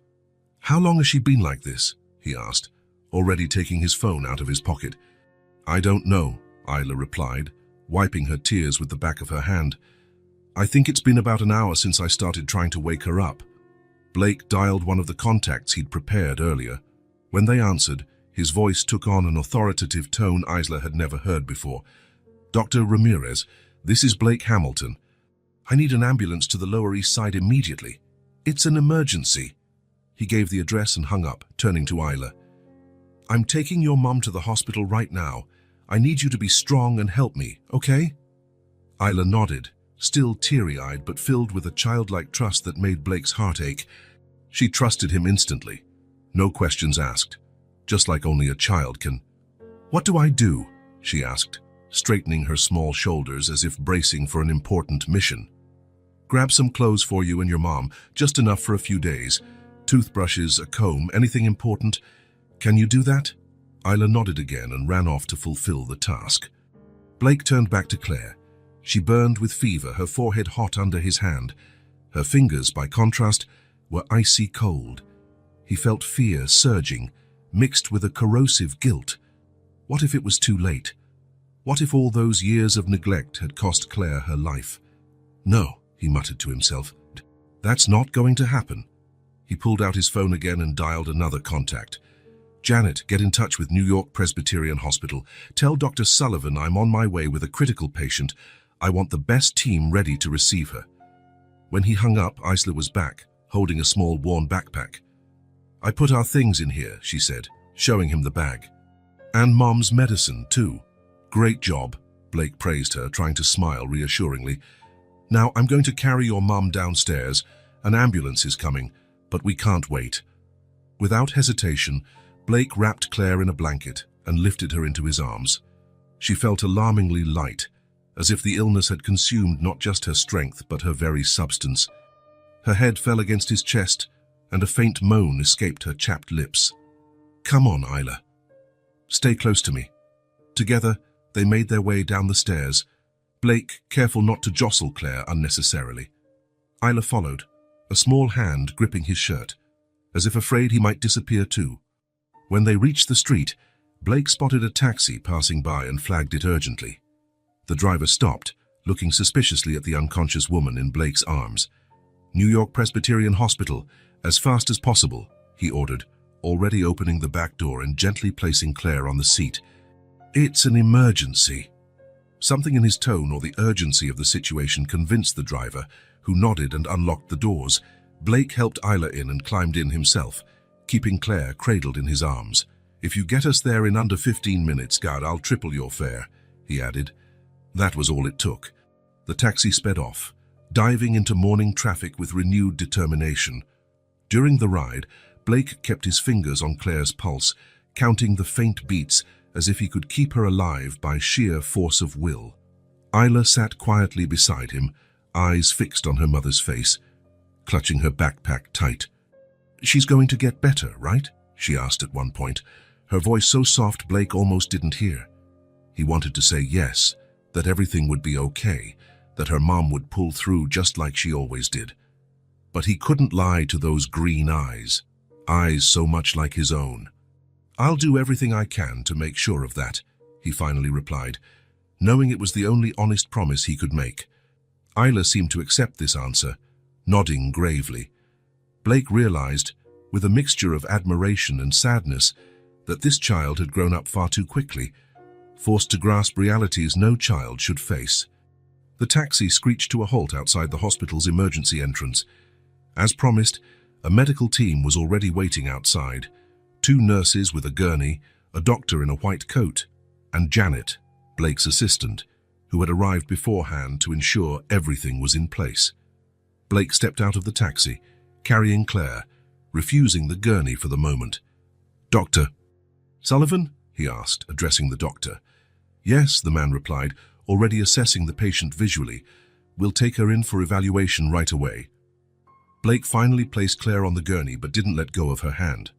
"How long has she been like this?" he asked, already taking his phone out of his pocket. "I don't know," Isla replied, wiping her tears with the back of her hand. "I think it's been about an hour since I started trying to wake her up." Blake dialed one of the contacts he'd prepared earlier. When they answered, his voice took on an authoritative tone Isla had never heard before. "Dr. Ramirez, this is Blake Hamilton. I need an ambulance to the Lower East Side immediately. It's an emergency." He gave the address and hung up, turning to Isla. "I'm taking your mum to the hospital right now. I need you to be strong and help me, okay?" Isla nodded, still teary-eyed but filled with a childlike trust that made Blake's heart ache. She trusted him instantly. No questions asked, just like only a child can. "What do I do?" she asked, straightening her small shoulders as if bracing for an important mission. "Grab some clothes for you and your mom, just enough for a few days. Toothbrushes, a comb, anything important. Can you do that?" Isla nodded again and ran off to fulfill the task. Blake turned back to Claire. She burned with fever, her forehead hot under his hand. Her fingers, by contrast, were icy cold. He felt fear surging, mixed with a corrosive guilt. What if it was too late? What if all those years of neglect had cost Claire her life? "No," he muttered to himself. "That's not going to happen." He pulled out his phone again and dialed another contact. "Janet, get in touch with New York Presbyterian Hospital. Tell Dr. Sullivan I'm on my way with a critical patient. I want the best team ready to receive her." When he hung up, Isla was back, holding a small worn backpack. "I put our things in here," she said, showing him the bag. "And Mom's medicine, too." "Great job," Blake praised her, trying to smile reassuringly. "Now I'm going to carry your mum downstairs. An ambulance is coming, but we can't wait." Without hesitation, Blake wrapped Claire in a blanket and lifted her into his arms. She felt alarmingly light, as if the illness had consumed not just her strength but her very substance. Her head fell against his chest, and a faint moan escaped her chapped lips. "Come on, Isla. Stay close to me." Together, they made their way down the stairs, Blake careful not to jostle Claire unnecessarily. Isla followed, a small hand gripping his shirt, as if afraid he might disappear too. When they reached the street, Blake spotted a taxi passing by and flagged it urgently. The driver stopped, looking suspiciously at the unconscious woman in Blake's arms. "New York Presbyterian Hospital, as fast as possible," he ordered, already opening the back door and gently placing Claire on the seat. "It's an emergency." Something in his tone or the urgency of the situation convinced the driver, who nodded and unlocked the doors. Blake helped Isla in and climbed in himself, keeping Claire cradled in his arms. "If you get us there in under 15 minutes, God, I'll triple your fare," he added. That was all it took. The taxi sped off, diving into morning traffic with renewed determination. During the ride, Blake kept his fingers on Claire's pulse, counting the faint beats as if he could keep her alive by sheer force of will. Isla sat quietly beside him, eyes fixed on her mother's face, clutching her backpack tight. "She's going to get better, right?" she asked at one point, her voice so soft Blake almost didn't hear. He wanted to say yes, that everything would be okay, that her mom would pull through just like she always did. But he couldn't lie to those green eyes so much like his own. "I'll do everything I can to make sure of that," he finally replied, knowing it was the only honest promise he could make. Isla seemed to accept this answer, nodding gravely. Blake realized, with a mixture of admiration and sadness, that this child had grown up far too quickly, forced to grasp realities no child should face. The taxi screeched to a halt outside the hospital's emergency entrance. As promised, a medical team was already waiting outside. 2 nurses with a gurney, a doctor in a white coat, and Janet, Blake's assistant, who had arrived beforehand to ensure everything was in place. Blake stepped out of the taxi, carrying Claire, refusing the gurney for the moment. "Dr. Sullivan?" he asked, addressing the doctor. "Yes," the man replied, already assessing the patient visually. "We'll take her in for evaluation right away." Blake finally placed Claire on the gurney but didn't let go of her hand.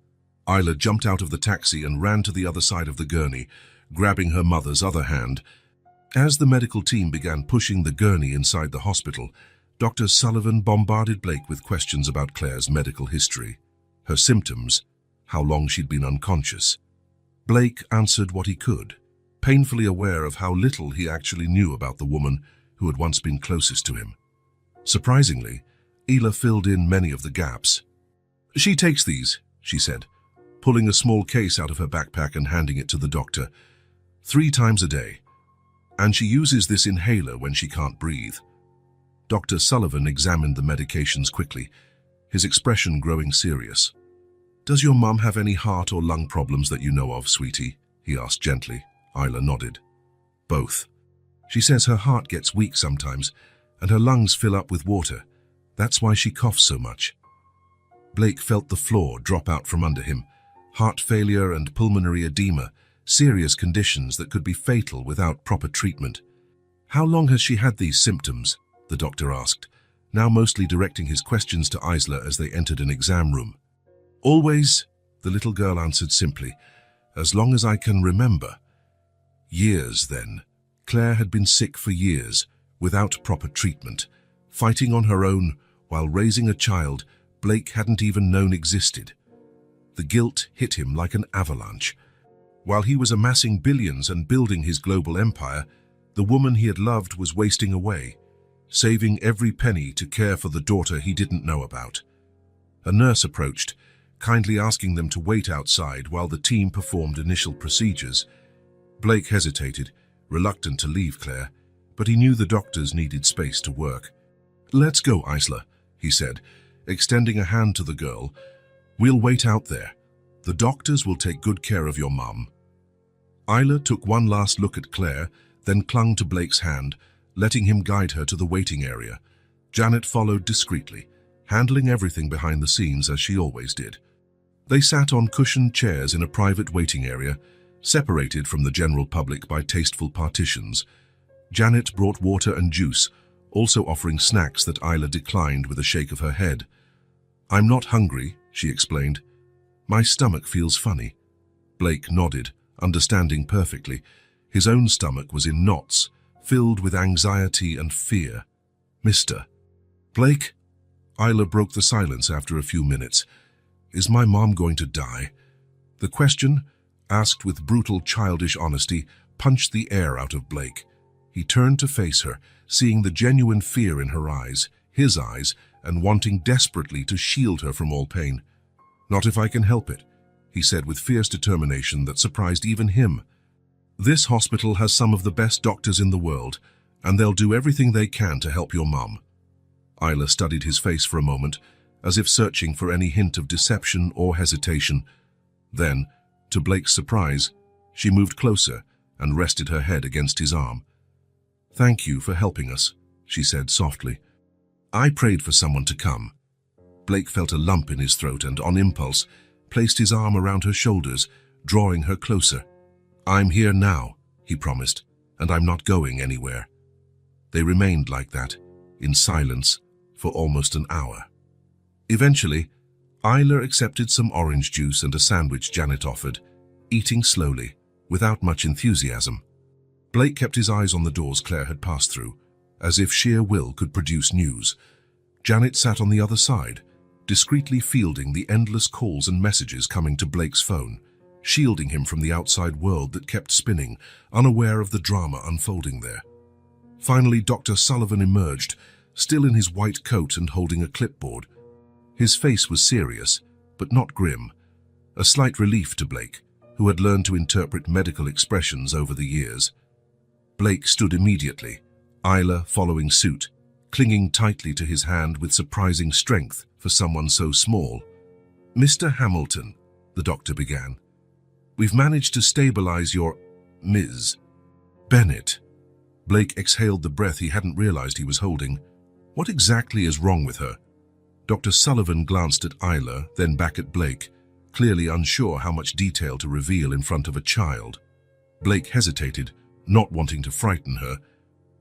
Isla jumped out of the taxi and ran to the other side of the gurney, grabbing her mother's other hand. As the medical team began pushing the gurney inside the hospital, Dr. Sullivan bombarded Blake with questions about Claire's medical history, her symptoms, how long she'd been unconscious. Blake answered what he could, painfully aware of how little he actually knew about the woman who had once been closest to him. Surprisingly, Isla filled in many of the gaps. "She takes these," she said, pulling a small case out of her backpack and handing it to the doctor. 3 times a day. And she uses this inhaler when she can't breathe. Dr. Sullivan examined the medications quickly, his expression growing serious. "Does your mum have any heart or lung problems that you know of, sweetie?" he asked gently. Isla nodded. "Both. She says her heart gets weak sometimes, and her lungs fill up with water. That's why she coughs so much." Blake felt the floor drop out from under him. Heart failure and pulmonary edema, serious conditions that could be fatal without proper treatment. "How long has she had these symptoms?" the doctor asked, now mostly directing his questions to Isla as they entered an exam room. "Always," the little girl answered simply, "as long as I can remember." Years, then. Claire had been sick for years, without proper treatment, fighting on her own while raising a child Blake hadn't even known existed. The guilt hit him like an avalanche. While he was amassing billions and building his global empire, the woman he had loved was wasting away, saving every penny to care for the daughter he didn't know about. A nurse approached, kindly asking them to wait outside while the team performed initial procedures. Blake hesitated, reluctant to leave Claire, but he knew the doctors needed space to work. "Let's go, Isla," he said, extending a hand to the girl. "We'll wait out there. The doctors will take good care of your mum." Isla took one last look at Claire, then clung to Blake's hand, letting him guide her to the waiting area. Janet followed discreetly, handling everything behind the scenes as she always did. They sat on cushioned chairs in a private waiting area, separated from the general public by tasteful partitions. Janet brought water and juice, also offering snacks that Isla declined with a shake of her head. "I'm not hungry," she explained. "My stomach feels funny." Blake nodded, understanding perfectly. His own stomach was in knots, filled with anxiety and fear. "Mr. Blake?" Isla broke the silence after a few minutes. "Is my mom going to die?" The question, asked with brutal childish honesty, punched the air out of Blake. He turned to face her, seeing the genuine fear in her eyes, his eyes, and wanting desperately to shield her from all pain. "Not if I can help it," he said with fierce determination that surprised even him. "This hospital has some of the best doctors in the world, and they'll do everything they can to help your mom." Isla studied his face for a moment, as if searching for any hint of deception or hesitation. Then, to Blake's surprise, she moved closer and rested her head against his arm. "Thank you for helping us," she said softly. I prayed for someone to come. Blake felt a lump in his throat and, on impulse, placed his arm around her shoulders, drawing her closer. I'm here now, he promised, and I'm not going anywhere. They remained like that, in silence, for almost an hour. Eventually, Isla accepted some orange juice and a sandwich Janet offered, eating slowly, without much enthusiasm. Blake kept his eyes on the doors Claire had passed through, as if sheer will could produce news. Janet sat on the other side, discreetly fielding the endless calls and messages coming to Blake's phone, shielding him from the outside world that kept spinning, unaware of the drama unfolding there. Finally, Dr. Sullivan emerged, still in his white coat and holding a clipboard. His face was serious, but not grim, a slight relief to Blake, who had learned to interpret medical expressions over the years. Blake stood immediately, Isla following suit, clinging tightly to his hand with surprising strength for someone so small. Mr. Hamilton, the doctor began, we've managed to stabilize your Ms. Bennett. Blake exhaled the breath he hadn't realized he was holding. What exactly is wrong with her? Dr. Sullivan glanced at Isla, then back at Blake, clearly unsure how much detail to reveal in front of a child. Blake hesitated, not wanting to frighten her,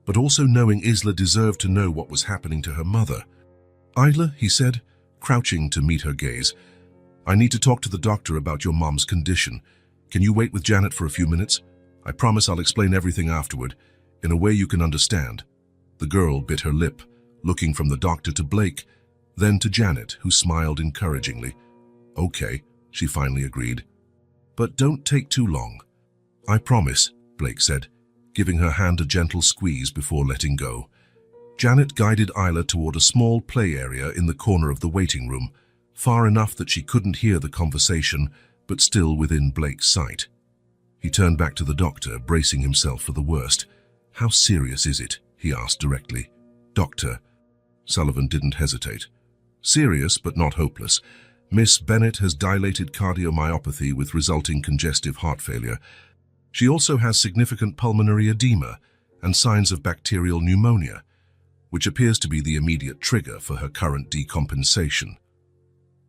but also knowing Isla deserved to know what was happening to her mother. Isla, he said, crouching to meet her gaze, I need to talk to the doctor about your mom's condition. Can you wait with Janet for a few minutes? I promise I'll explain everything afterward, in a way you can understand. The girl bit her lip, looking from the doctor to Blake, then to Janet, who smiled encouragingly. Okay, she finally agreed. But don't take too long. I promise, Blake said, giving her hand a gentle squeeze before letting go. Janet guided Isla toward a small play area in the corner of the waiting room, far enough that she couldn't hear the conversation, but still within Blake's sight. He turned back to the doctor, bracing himself for the worst. How serious is it? He asked directly. Doctor. Sullivan didn't hesitate. Serious, but not hopeless. Miss Bennett has dilated cardiomyopathy with resulting congestive heart failure. She also has significant pulmonary edema and signs of bacterial pneumonia, which appears to be the immediate trigger for her current decompensation.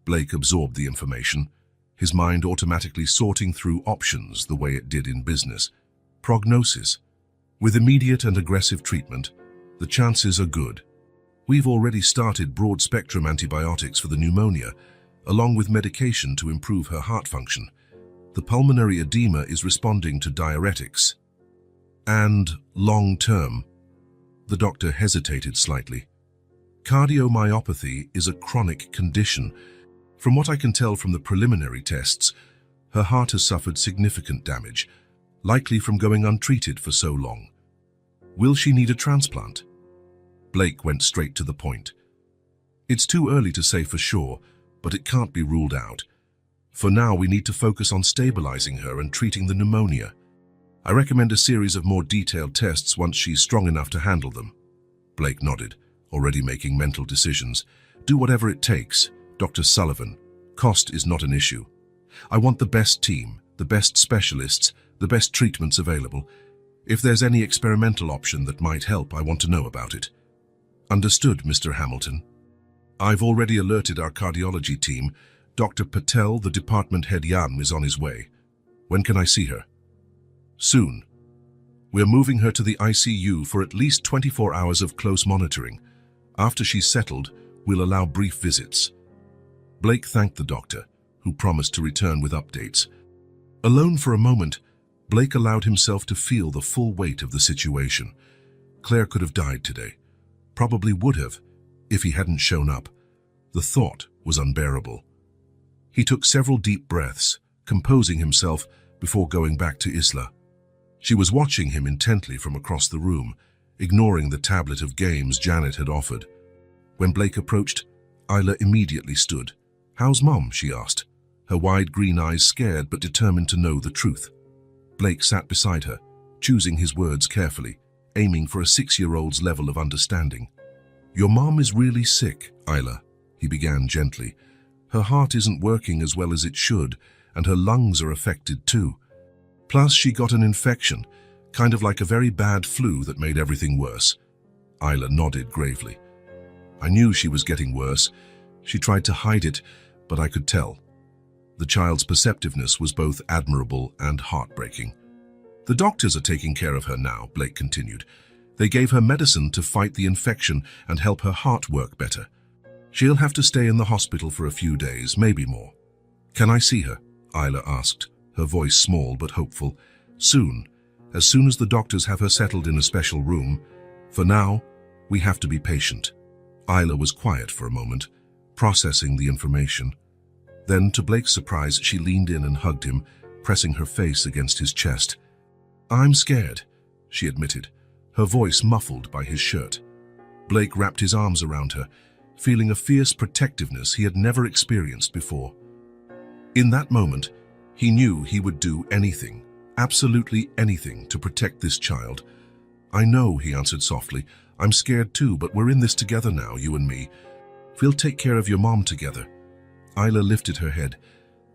Blake absorbed the information, his mind automatically sorting through options the way it did in business. Prognosis. With immediate and aggressive treatment, the chances are good. We've already started broad-spectrum antibiotics for the pneumonia, along with medication to improve her heart function. The pulmonary edema is responding to diuretics. And long-term. The doctor hesitated slightly. Cardiomyopathy is a chronic condition. From what I can tell from the preliminary tests, her heart has suffered significant damage, likely from going untreated for so long. Will she need a transplant? Blake went straight to the point. It's too early to say for sure, but it can't be ruled out. For now, we need to focus on stabilizing her and treating the pneumonia. I recommend a series of more detailed tests once she's strong enough to handle them. Blake nodded, already making mental decisions. Do whatever it takes, Dr. Sullivan. Cost is not an issue. I want the best team, the best specialists, the best treatments available. If there's any experimental option that might help, I want to know about it. Understood, Mr. Hamilton. I've already alerted our cardiology team. Dr. Patel, the department head Jan, is on his way. When can I see her? Soon. We're moving her to the ICU for at least 24 hours of close monitoring. After she's settled, we'll allow brief visits. Blake thanked the doctor, who promised to return with updates. Alone for a moment, Blake allowed himself to feel the full weight of the situation. Claire could have died today. Probably would have, if he hadn't shown up. The thought was unbearable. He took several deep breaths, composing himself before going back to Isla. She was watching him intently from across the room, ignoring the tablet of games Janet had offered. When Blake approached, Isla immediately stood. How's Mom? She asked, her wide green eyes scared but determined to know the truth. Blake sat beside her, choosing his words carefully, aiming for a 6-year-old's level of understanding. Your mom is really sick, Isla, he began gently. Her heart isn't working as well as it should, and her lungs are affected too. Plus, she got an infection, kind of like a very bad flu that made everything worse. Isla nodded gravely. I knew she was getting worse. She tried to hide it, but I could tell. The child's perceptiveness was both admirable and heartbreaking. The doctors are taking care of her now, Blake continued. They gave her medicine to fight the infection and help her heart work better. She'll have to stay in the hospital for a few days, maybe more. Can I see her? Isla asked, her voice small but hopeful. Soon, as soon as the doctors have her settled in a special room. For now, we have to be patient. Isla was quiet for a moment, processing the information. Then, to Blake's surprise, she leaned in and hugged him, pressing her face against his chest. I'm scared, she admitted, her voice muffled by his shirt. Blake wrapped his arms around her, feeling a fierce protectiveness he had never experienced before. In that moment, he knew he would do anything, absolutely anything, to protect this child. I know, he answered softly. I'm scared too, but we're in this together now, you and me. We'll take care of your mom together. Isla lifted her head,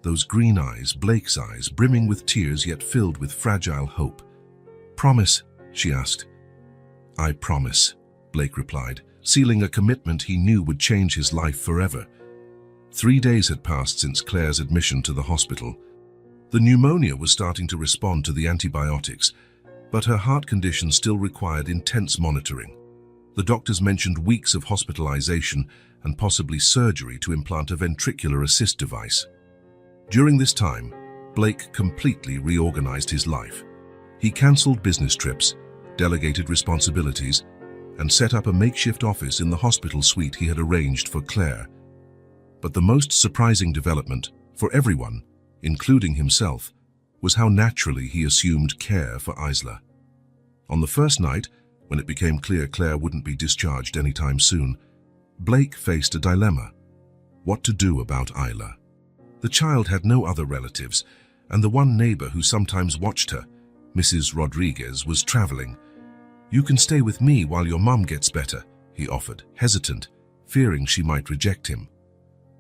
those green eyes, Blake's eyes, brimming with tears yet filled with fragile hope. Promise, she asked. I promise, Blake replied, sealing a commitment he knew would change his life forever. 3 days had passed since Claire's admission to the hospital. The pneumonia was starting to respond to the antibiotics, but her heart condition still required intense monitoring. The doctors mentioned weeks of hospitalization and possibly surgery to implant a ventricular assist device. During this time, Blake completely reorganized his life. He cancelled business trips, delegated responsibilities, and set up a makeshift office in the hospital suite he had arranged for Claire. But the most surprising development, for everyone, including himself, was how naturally he assumed care for Isla. On the first night, when it became clear Claire wouldn't be discharged anytime soon, Blake faced a dilemma: what to do about Isla. The child had no other relatives, and the one neighbor who sometimes watched her, Mrs. Rodriguez, was traveling. You can stay with me while your mum gets better, he offered, hesitant, fearing she might reject him.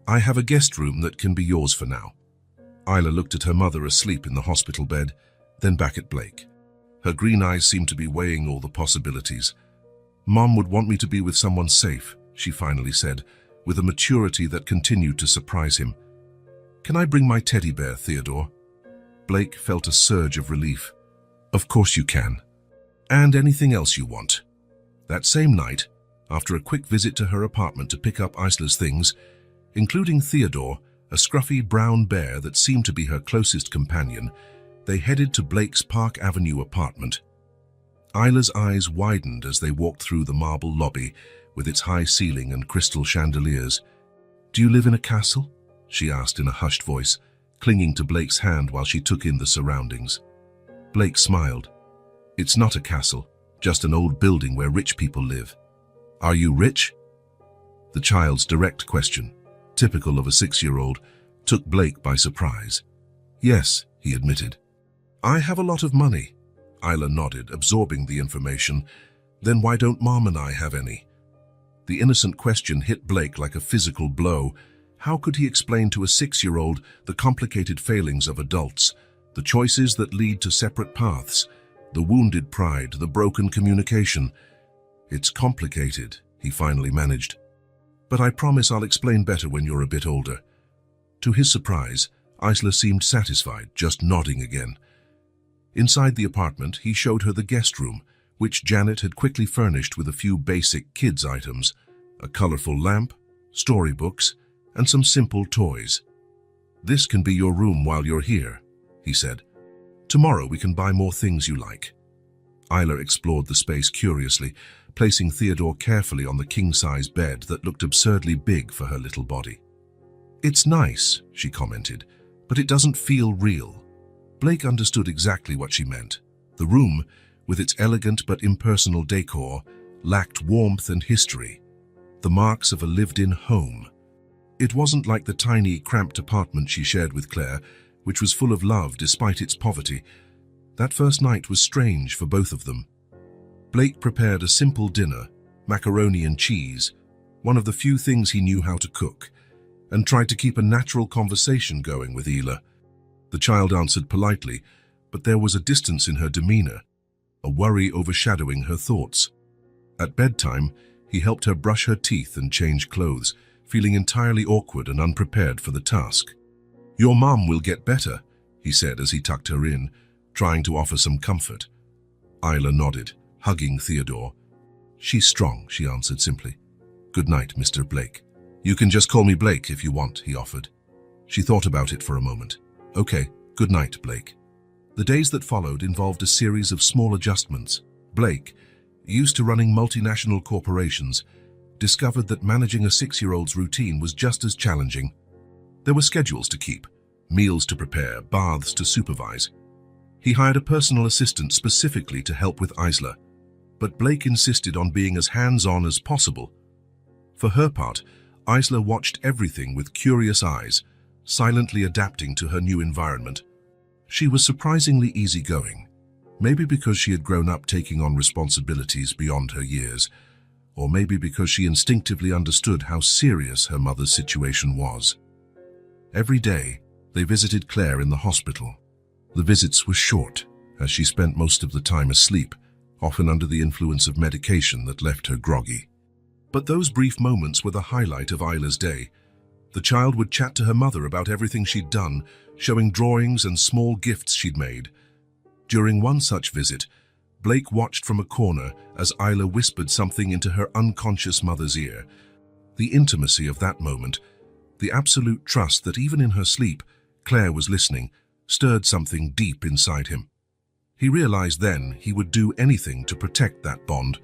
I have a guest room that can be yours for now. Isla looked at her mother asleep in the hospital bed, then back at Blake. Her green eyes seemed to be weighing all the possibilities. Mom would want me to be with someone safe, she finally said, with a maturity that continued to surprise him. Can I bring my teddy bear, Theodore? Blake felt a surge of relief. Of course you can. And anything else you want. That same night, after a quick visit to her apartment to pick up Isla's things, including Theodore, a scruffy brown bear that seemed to be her closest companion, they headed to Blake's Park Avenue apartment. Isla's eyes widened as they walked through the marble lobby with its high ceiling and crystal chandeliers. Do you live in a castle? She asked in a hushed voice, clinging to Blake's hand while she took in the surroundings. Blake smiled. It's not a castle, just an old building where rich people live. Are you rich? The child's direct question, typical of a 6-year-old, took Blake by surprise. Yes, he admitted. I have a lot of money. Isla nodded, absorbing the information. Then why don't Mom and I have any? The innocent question hit Blake like a physical blow. How could he explain to a 6-year-old the complicated failings of adults, the choices that lead to separate paths, the wounded pride, the broken communication? It's complicated, he finally managed. But I promise I'll explain better when you're a bit older. To his surprise, Isla seemed satisfied, just nodding again. Inside the apartment, he showed her the guest room, which Janet had quickly furnished with a few basic kids' items, a colorful lamp, storybooks, and some simple toys. This can be your room while you're here, he said. Tomorrow we can buy more things you like. Isla explored the space curiously, placing Theodore carefully on the king-size bed that looked absurdly big for her little body. It's nice, she commented, but it doesn't feel real. Blake understood exactly what she meant. The room, with its elegant but impersonal decor, lacked warmth and history, the marks of a lived-in home. It wasn't like the tiny, cramped apartment she shared with Claire, which was full of love despite its poverty. That first night was strange for both of them. Blake prepared a simple dinner, macaroni and cheese, one of the few things he knew how to cook, and tried to keep a natural conversation going with Isla. The child answered politely, but there was a distance in her demeanor, a worry overshadowing her thoughts. At bedtime, he helped her brush her teeth and change clothes, feeling entirely awkward and unprepared for the task. "Your mom will get better," he said as he tucked her in, trying to offer some comfort. Isla nodded, hugging Theodore. "She's strong," she answered simply. "Good night, Mr. Blake." "You can just call me Blake if you want," he offered. She thought about it for a moment. "Okay, good night, Blake." The days that followed involved a series of small adjustments. Blake, used to running multinational corporations, discovered that managing a 6-year-old's routine was just as challenging. There were schedules to keep, meals to prepare, baths to supervise. He hired a personal assistant specifically to help with Isla, but Blake insisted on being as hands-on as possible. For her part, Isla watched everything with curious eyes, silently adapting to her new environment. She was surprisingly easygoing, maybe because she had grown up taking on responsibilities beyond her years, or maybe because she instinctively understood how serious her mother's situation was. Every day, they visited Claire in the hospital. The visits were short, as she spent most of the time asleep, often under the influence of medication that left her groggy. But those brief moments were the highlight of Isla's day. The child would chat to her mother about everything she'd done, showing drawings and small gifts she'd made. During one such visit, Blake watched from a corner as Isla whispered something into her unconscious mother's ear. The intimacy of that moment, the absolute trust that even in her sleep, Claire was listening, stirred something deep inside him. He realized then he would do anything to protect that bond.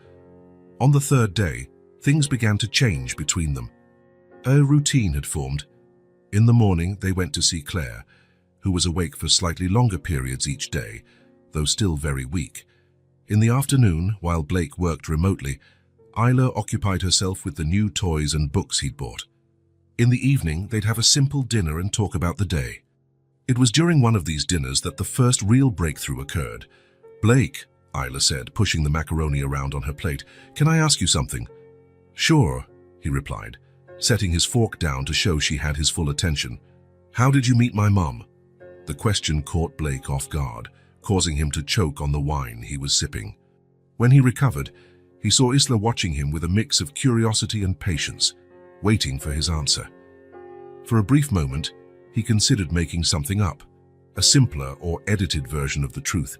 On the third day, things began to change between them. A routine had formed. In the morning, they went to see Claire, who was awake for slightly longer periods each day, though still very weak. In the afternoon, while Blake worked remotely, Isla occupied herself with the new toys and books he'd bought. In the evening, they'd have a simple dinner and talk about the day. It was during one of these dinners that the first real breakthrough occurred. "Blake," Isla said, pushing the macaroni around on her plate, "can I ask you something?" "Sure," he replied, setting his fork down to show she had his full attention. "How did you meet my mom?" The question caught Blake off guard, causing him to choke on the wine he was sipping. When he recovered, he saw Isla watching him with a mix of curiosity and patience, waiting for his answer. For a brief moment, he considered making something up, a simpler or edited version of the truth,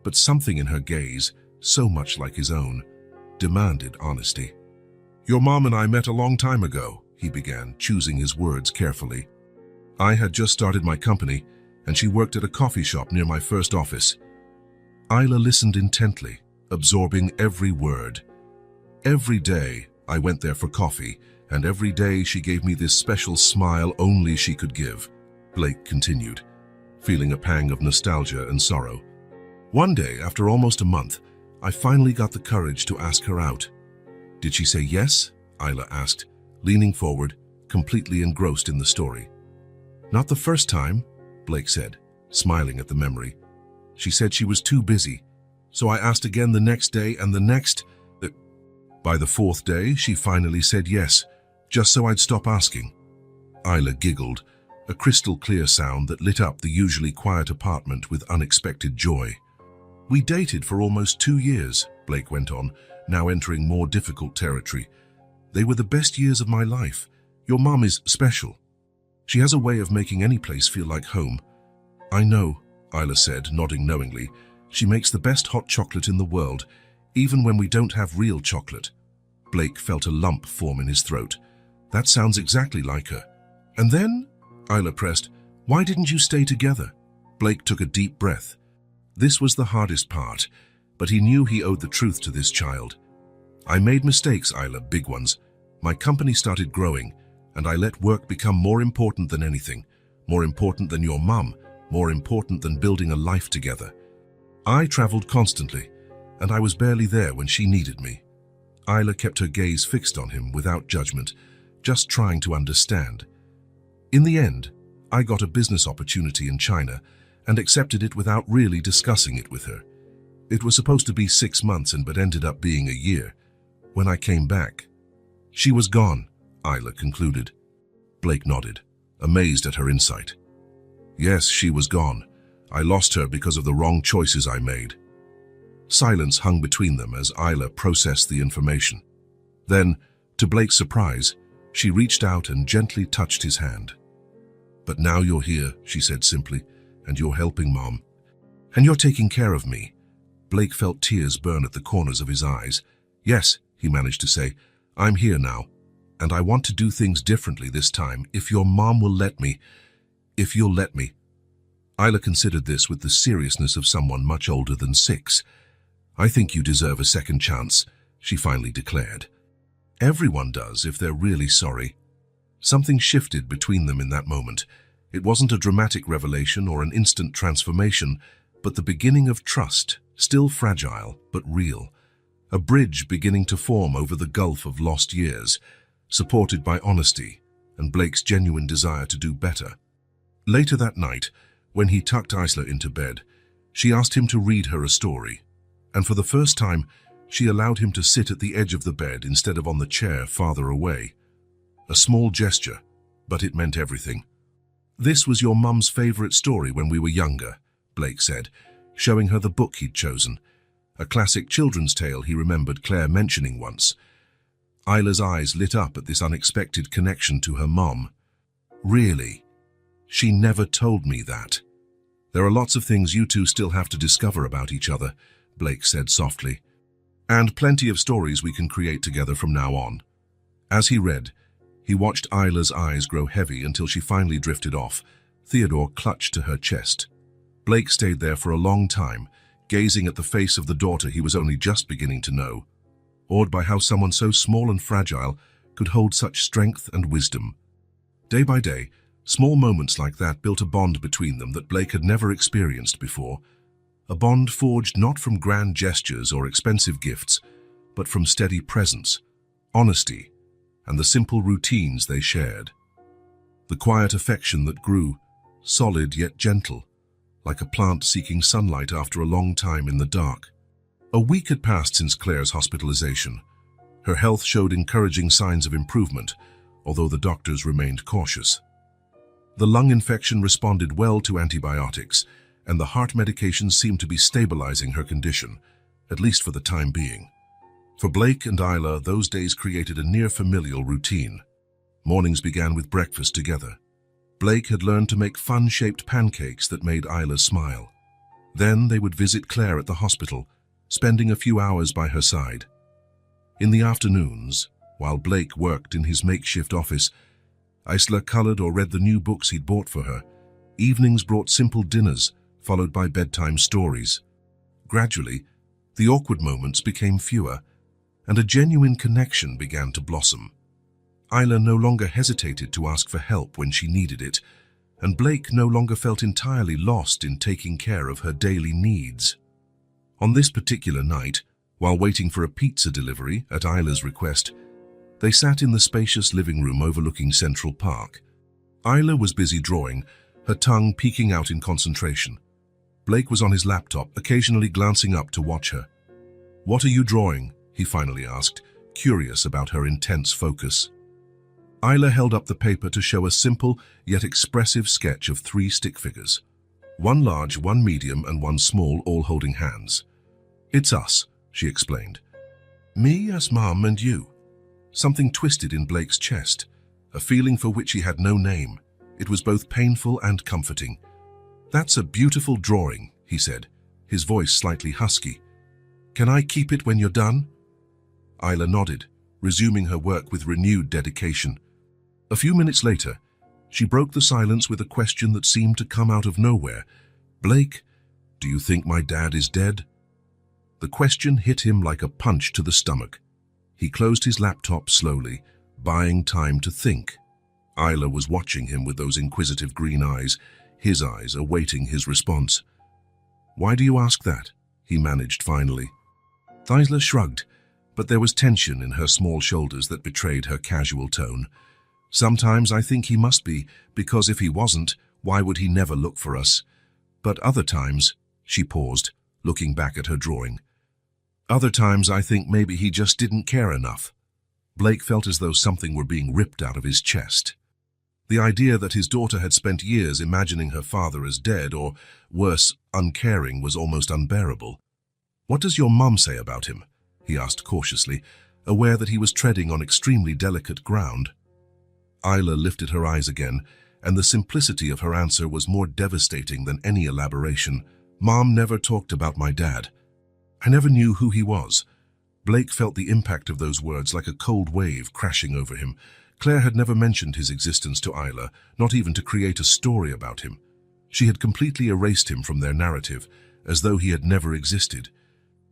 but something in her gaze, so much like his own, demanded honesty. "Your mom and I met a long time ago," he began, choosing his words carefully. "I had just started my company, and she worked at a coffee shop near my first office." Isla listened intently, absorbing every word. "Every day I went there for coffee, and every day she gave me this special smile only she could give," Blake continued, feeling a pang of nostalgia and sorrow. "One day, after almost a month, I finally got the courage to ask her out." "Did she say yes?" Isla asked, leaning forward, completely engrossed in the story. "Not the first time," Blake said, smiling at the memory. "She said she was too busy, so I asked again the next day and the next. By the fourth day, she finally said yes, just so I'd stop asking." Isla giggled, a crystal-clear sound that lit up the usually quiet apartment with unexpected joy. "We dated for almost 2 years," Blake went on, now entering more difficult territory. "They were the best years of my life. Your mom is special. She has a way of making any place feel like home." "I know," Isla said, nodding knowingly. "She makes the best hot chocolate in the world, even when we don't have real chocolate." Blake felt a lump form in his throat. "That sounds exactly like her." "And then?" Isla pressed. "Why didn't you stay together?" Blake took a deep breath. This was the hardest part, but he knew he owed the truth to this child. "I made mistakes, Isla, big ones. My company started growing, and I let work become more important than anything, more important than your mum, more important than building a life together. I traveled constantly, and I was barely there when she needed me." Isla kept her gaze fixed on him without judgment, just trying to understand. "In the end, I got a business opportunity in China and accepted it without really discussing it with her. It was supposed to be 6 months but ended up being a year. When I came back, she was gone," Isla concluded. Blake nodded, amazed at her insight. "Yes, she was gone. I lost her because of the wrong choices I made." Silence hung between them as Isla processed the information. Then, to Blake's surprise, she reached out and gently touched his hand. "But now you're here," she said simply, "and you're helping Mom. And you're taking care of me." Blake felt tears burn at the corners of his eyes. "Yes," he managed to say, "I'm here now, and I want to do things differently this time, if your mom will let me. If you'll let me." Isla considered this with the seriousness of someone much older than 6. "I think you deserve a second chance," she finally declared. "Everyone does if they're really sorry." Something shifted between them in that moment. It wasn't a dramatic revelation or an instant transformation, but the beginning of trust, still fragile but real. A bridge beginning to form over the gulf of lost years, supported by honesty and Blake's genuine desire to do better. Later that night, when he tucked Isla into bed, she asked him to read her a story, and for the first time, she allowed him to sit at the edge of the bed instead of on the chair farther away. A small gesture, but it meant everything. "This was your mum's favorite story when we were younger," Blake said, showing her the book he'd chosen, a classic children's tale he remembered Claire mentioning once. Isla's eyes lit up at this unexpected connection to her mom. "Really? She never told me that." "There are lots of things you two still have to discover about each other," Blake said softly. "And plenty of stories we can create together from now on." As he read, he watched Isla's eyes grow heavy until she finally drifted off. Theodore clutched to her chest. Blake stayed there for a long time, gazing at the face of the daughter he was only just beginning to know, awed by how someone so small and fragile could hold such strength and wisdom. Day by day, small moments like that built a bond between them that Blake had never experienced before. A bond forged not from grand gestures or expensive gifts, but from steady presence, honesty, and the simple routines they shared. The quiet affection that grew, solid yet gentle, like a plant seeking sunlight after a long time in the dark. A week had passed since Claire's hospitalization. Her health showed encouraging signs of improvement, although the doctors remained cautious. The lung infection responded well to antibiotics, and the heart medication seemed to be stabilizing her condition, at least for the time being. For Blake and Isla, those days created a near-familial routine. Mornings began with breakfast together. Blake had learned to make fun-shaped pancakes that made Isla smile. Then they would visit Claire at the hospital, spending a few hours by her side. In the afternoons, while Blake worked in his makeshift office, Isla colored or read the new books he'd bought for her. Evenings brought simple dinners, followed by bedtime stories. Gradually, the awkward moments became fewer, and a genuine connection began to blossom. Isla no longer hesitated to ask for help when she needed it, and Blake no longer felt entirely lost in taking care of her daily needs. On this particular night, while waiting for a pizza delivery at Isla's request, they sat in the spacious living room overlooking Central Park. Isla was busy drawing, her tongue peeking out in concentration. Blake was on his laptop, occasionally glancing up to watch her. "What are you drawing?" he finally asked, curious about her intense focus. Isla held up the paper to show a simple yet expressive sketch of 3 stick figures. One large, one medium, and one small, all holding hands. "It's us," she explained. "Me as Mom and you." Something twisted in Blake's chest, a feeling for which he had no name. It was both painful and comforting. "That's a beautiful drawing," he said, his voice slightly husky. "Can I keep it when you're done?" Isla nodded, resuming her work with renewed dedication. A few minutes later, she broke the silence with a question that seemed to come out of nowhere. "Blake, do you think my dad is dead?" The question hit him like a punch to the stomach. He closed his laptop slowly, buying time to think. Isla was watching him with those inquisitive green eyes, his eyes awaiting his response. "Why do you ask that?" he managed finally. Isla shrugged, but there was tension in her small shoulders that betrayed her casual tone. "Sometimes I think he must be, because if he wasn't, why would he never look for us? But other times," she paused, looking back at her drawing, "other times I think maybe he just didn't care enough." Blake felt as though something were being ripped out of his chest. The idea that his daughter had spent years imagining her father as dead or, worse, uncaring was almost unbearable. "What does your mum say about him?" he asked cautiously, aware that he was treading on extremely delicate ground. Isla lifted her eyes again, and the simplicity of her answer was more devastating than any elaboration. "Mom never talked about my dad. I never knew who he was." Blake felt the impact of those words like a cold wave crashing over him. Claire had never mentioned his existence to Isla, not even to create a story about him. She had completely erased him from their narrative, as though he had never existed.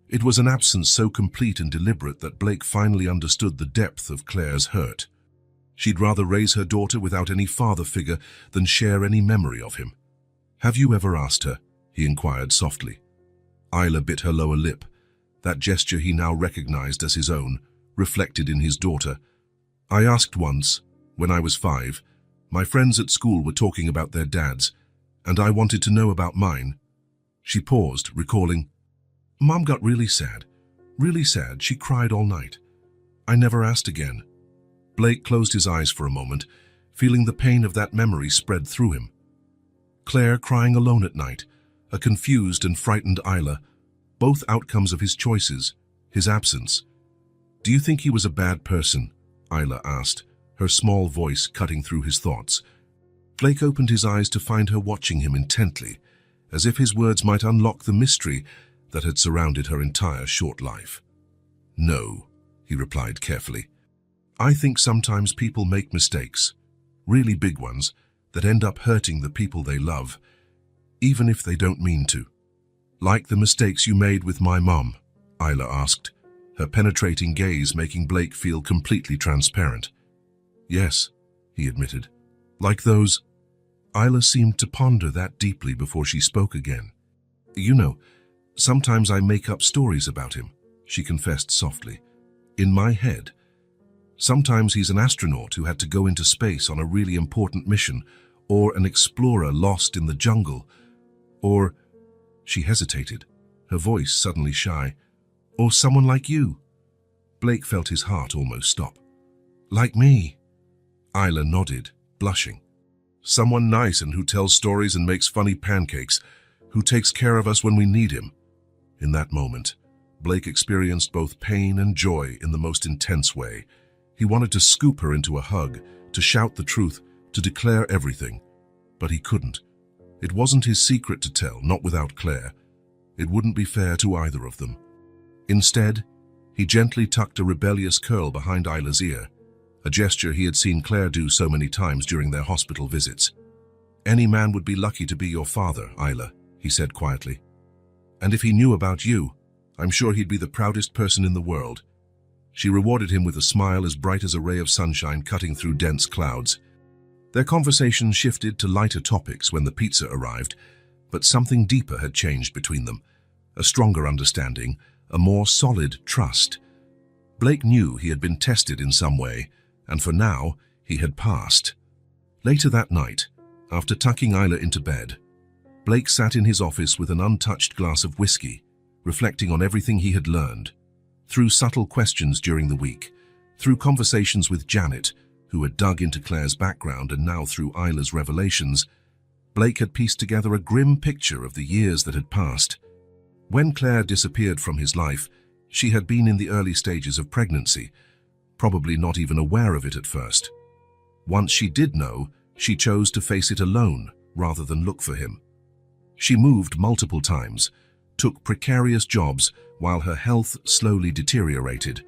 It was an absence so complete and deliberate that Blake finally understood the depth of Claire's hurt. She'd rather raise her daughter without any father figure than share any memory of him. "Have you ever asked her?" he inquired softly. Isla bit her lower lip. That gesture he now recognized as his own, reflected in his daughter. "I asked once, when I was 5. My friends at school were talking about their dads, and I wanted to know about mine." She paused, recalling, "Mom got really sad. Really sad. She cried all night. I never asked again." Blake closed his eyes for a moment, feeling the pain of that memory spread through him. Claire crying alone at night, a confused and frightened Isla, both outcomes of his choices, his absence. "Do you think he was a bad person?" Isla asked, her small voice cutting through his thoughts. Blake opened his eyes to find her watching him intently, as if his words might unlock the mystery that had surrounded her entire short life. "No," he replied carefully. "I think sometimes people make mistakes, really big ones, that end up hurting the people they love, even if they don't mean to." "Like the mistakes you made with my mom?" Isla asked, her penetrating gaze making Blake feel completely transparent. "Yes," he admitted. "Like those." Isla seemed to ponder that deeply before she spoke again. "You know, sometimes I make up stories about him," she confessed softly. "In my head. Sometimes he's an astronaut who had to go into space on a really important mission, or an explorer lost in the jungle, or—" She hesitated, her voice suddenly shy. "Or someone like you." Blake felt his heart almost stop. "Like me?" Isla nodded, blushing. "Someone nice and who tells stories and makes funny pancakes, who takes care of us when we need him." In that moment, Blake experienced both pain and joy in the most intense way. He wanted to scoop her into a hug, to shout the truth, to declare everything. But he couldn't. It wasn't his secret to tell, not without Claire. It wouldn't be fair to either of them. Instead, he gently tucked a rebellious curl behind Isla's ear, a gesture he had seen Claire do so many times during their hospital visits. "Any man would be lucky to be your father, Isla," he said quietly. "And if he knew about you, I'm sure he'd be the proudest person in the world." She rewarded him with a smile as bright as a ray of sunshine cutting through dense clouds. Their conversation shifted to lighter topics when the pizza arrived, but something deeper had changed between them. A stronger understanding, a more solid trust. Blake knew he had been tested in some way, and for now, he had passed. Later that night, after tucking Isla into bed, Blake sat in his office with an untouched glass of whiskey, reflecting on everything he had learned. Through subtle questions during the week, through conversations with Janet, who had dug into Claire's background, and now through Isla's revelations, Blake had pieced together a grim picture of the years that had passed. When Claire disappeared from his life, she had been in the early stages of pregnancy, probably not even aware of it at first. Once she did know, she chose to face it alone rather than look for him. She moved multiple times, took precarious jobs while her health slowly deteriorated.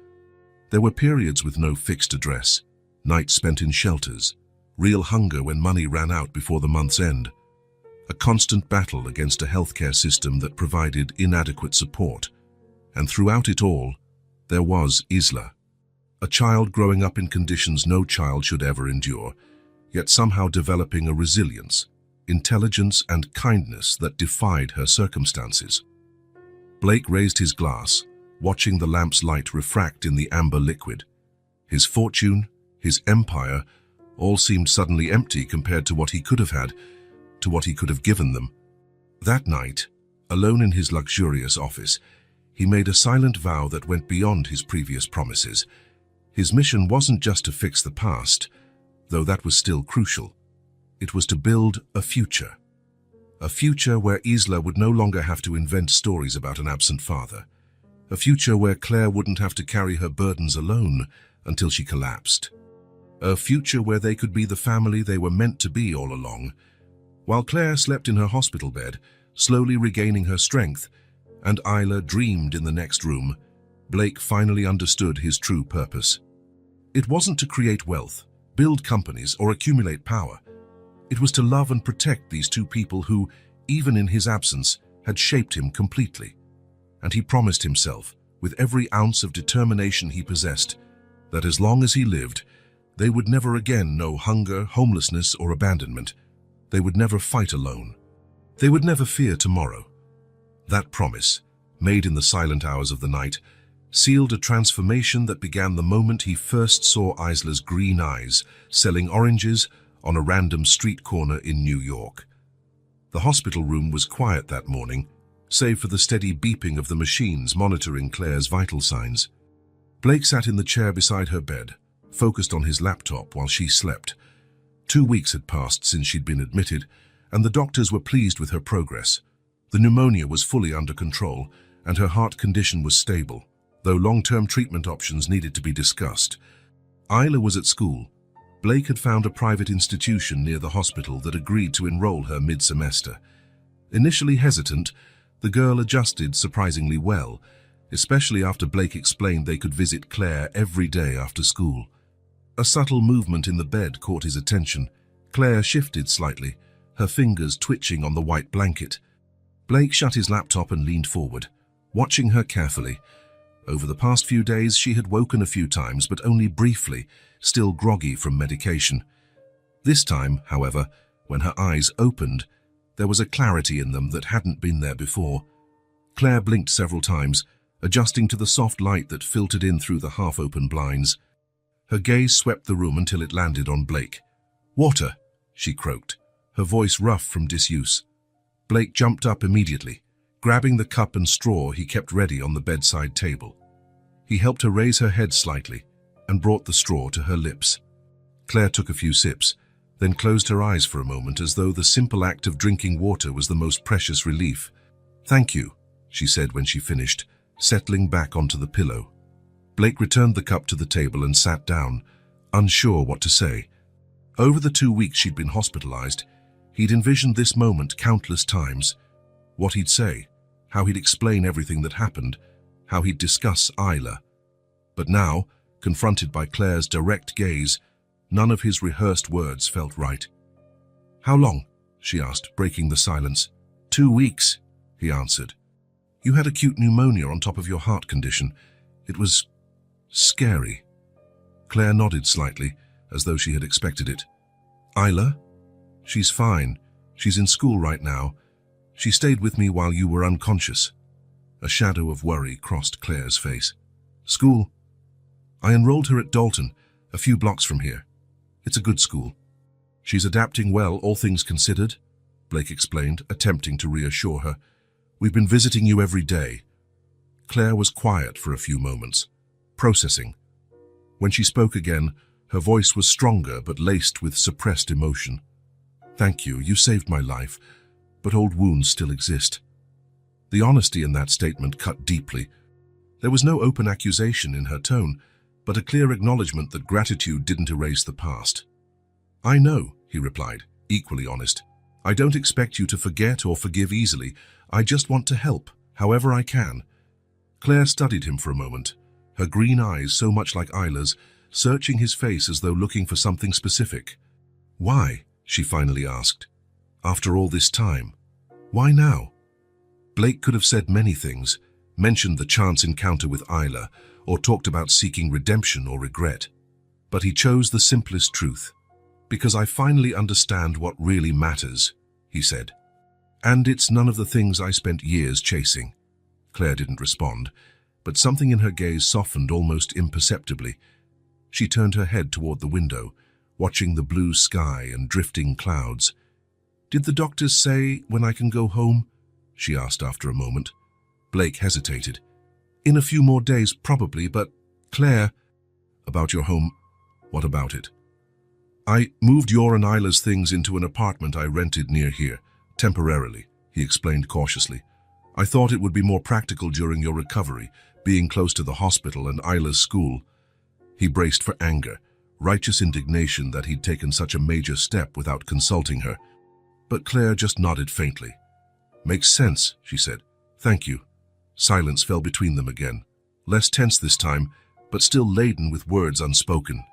There were periods with no fixed address, nights spent in shelters, real hunger when money ran out before the month's end, a constant battle against a healthcare system that provided inadequate support. And throughout it all, there was Isla, a child growing up in conditions no child should ever endure, yet somehow developing a resilience, intelligence, and kindness that defied her circumstances. Blake raised his glass, watching the lamp's light refract in the amber liquid. His fortune, his empire, all seemed suddenly empty compared to what he could have had, to what he could have given them. That night, alone in his luxurious office, he made a silent vow that went beyond his previous promises. His mission wasn't just to fix the past, though that was still crucial. It was to build a future where Isla would no longer have to invent stories about an absent father. A future where Claire wouldn't have to carry her burdens alone until she collapsed. A future where they could be the family they were meant to be all along. While Claire slept in her hospital bed, slowly regaining her strength, and Isla dreamed in the next room, Blake finally understood his true purpose. It wasn't to create wealth, build companies, or accumulate power. It was to love and protect these two people who, even in his absence, had shaped him completely. And he promised himself, with every ounce of determination he possessed, that as long as he lived, they would never again know hunger, homelessness, or abandonment. They would never fight alone. They would never fear tomorrow. That promise, made in the silent hours of the night, sealed a transformation that began the moment he first saw Isla's green eyes selling oranges on a random street corner in New York. The hospital room was quiet that morning, save for the steady beeping of the machines monitoring Claire's vital signs. Blake sat in the chair beside her bed, focused on his laptop while she slept. 2 weeks had passed since she'd been admitted, and the doctors were pleased with her progress. The pneumonia was fully under control, and her heart condition was stable, though long-term treatment options needed to be discussed. Isla was at school. Blake had found a private institution near the hospital that agreed to enroll her mid-semester. Initially hesitant, the girl adjusted surprisingly well, especially after Blake explained they could visit Claire every day after school. A subtle movement in the bed caught his attention. Claire shifted slightly, her fingers twitching on the white blanket. Blake shut his laptop and leaned forward, watching her carefully. Over the past few days, she had woken a few times, but only briefly, still groggy from medication. This time, however, when her eyes opened, there was a clarity in them that hadn't been there before. Claire blinked several times, adjusting to the soft light that filtered in through the half-open blinds. Her gaze swept the room until it landed on Blake. "Water," she croaked, her voice rough from disuse. Blake jumped up immediately, grabbing the cup and straw he kept ready on the bedside table. He helped her raise her head slightly and brought the straw to her lips. Claire took a few sips, then closed her eyes for a moment as though the simple act of drinking water was the most precious relief. "Thank you," she said when she finished, settling back onto the pillow. Blake returned the cup to the table and sat down, unsure what to say. Over the 2 weeks she'd been hospitalized, he'd envisioned this moment countless times. What he'd say, how he'd explain everything that happened, how he'd discuss Isla. But now, confronted by Claire's direct gaze, none of his rehearsed words felt right. "How long?" she asked, breaking the silence. 2 weeks, he answered. "You had acute pneumonia on top of your heart condition. It was scary." Claire nodded slightly, as though she had expected it. "Isla? She's fine. She's in school right now. She stayed with me while you were unconscious." A shadow of worry crossed Claire's face. "School? I enrolled her at Dalton, a few blocks from here. It's a good school. She's adapting well, all things considered," Blake explained, attempting to reassure her. "We've been visiting you every day." Claire was quiet for a few moments, processing. When she spoke again, her voice was stronger but laced with suppressed emotion. "Thank you, you saved my life, but old wounds still exist." The honesty in that statement cut deeply. There was no open accusation in her tone, but a clear acknowledgement that gratitude didn't erase the past. "I know," he replied, equally honest. "I don't expect you to forget or forgive easily. I just want to help, however I can." Claire studied him for a moment, her green eyes so much like Isla's, searching his face as though looking for something specific. "Why?" she finally asked. "After all this time, why now?" Blake could have said many things, mentioned the chance encounter with Isla, or talked about seeking redemption or regret. But he chose the simplest truth. "Because I finally understand what really matters," he said. "And it's none of the things I spent years chasing." Claire didn't respond, but something in her gaze softened almost imperceptibly. She turned her head toward the window, watching the blue sky and drifting clouds. "Did the doctors say when I can go home?" she asked after a moment. Blake hesitated. "In a few more days, probably, but Claire..." "About your home? What about it?" "I moved your and Isla's things into an apartment I rented near here, temporarily," he explained cautiously. "I thought it would be more practical during your recovery, being close to the hospital and Isla's school. He braced for anger, righteous indignation that he'd taken such a major step without consulting her. But Claire just nodded faintly. "Makes sense," she said. "Thank you." Silence fell between them again, less tense this time, but still laden with words unspoken.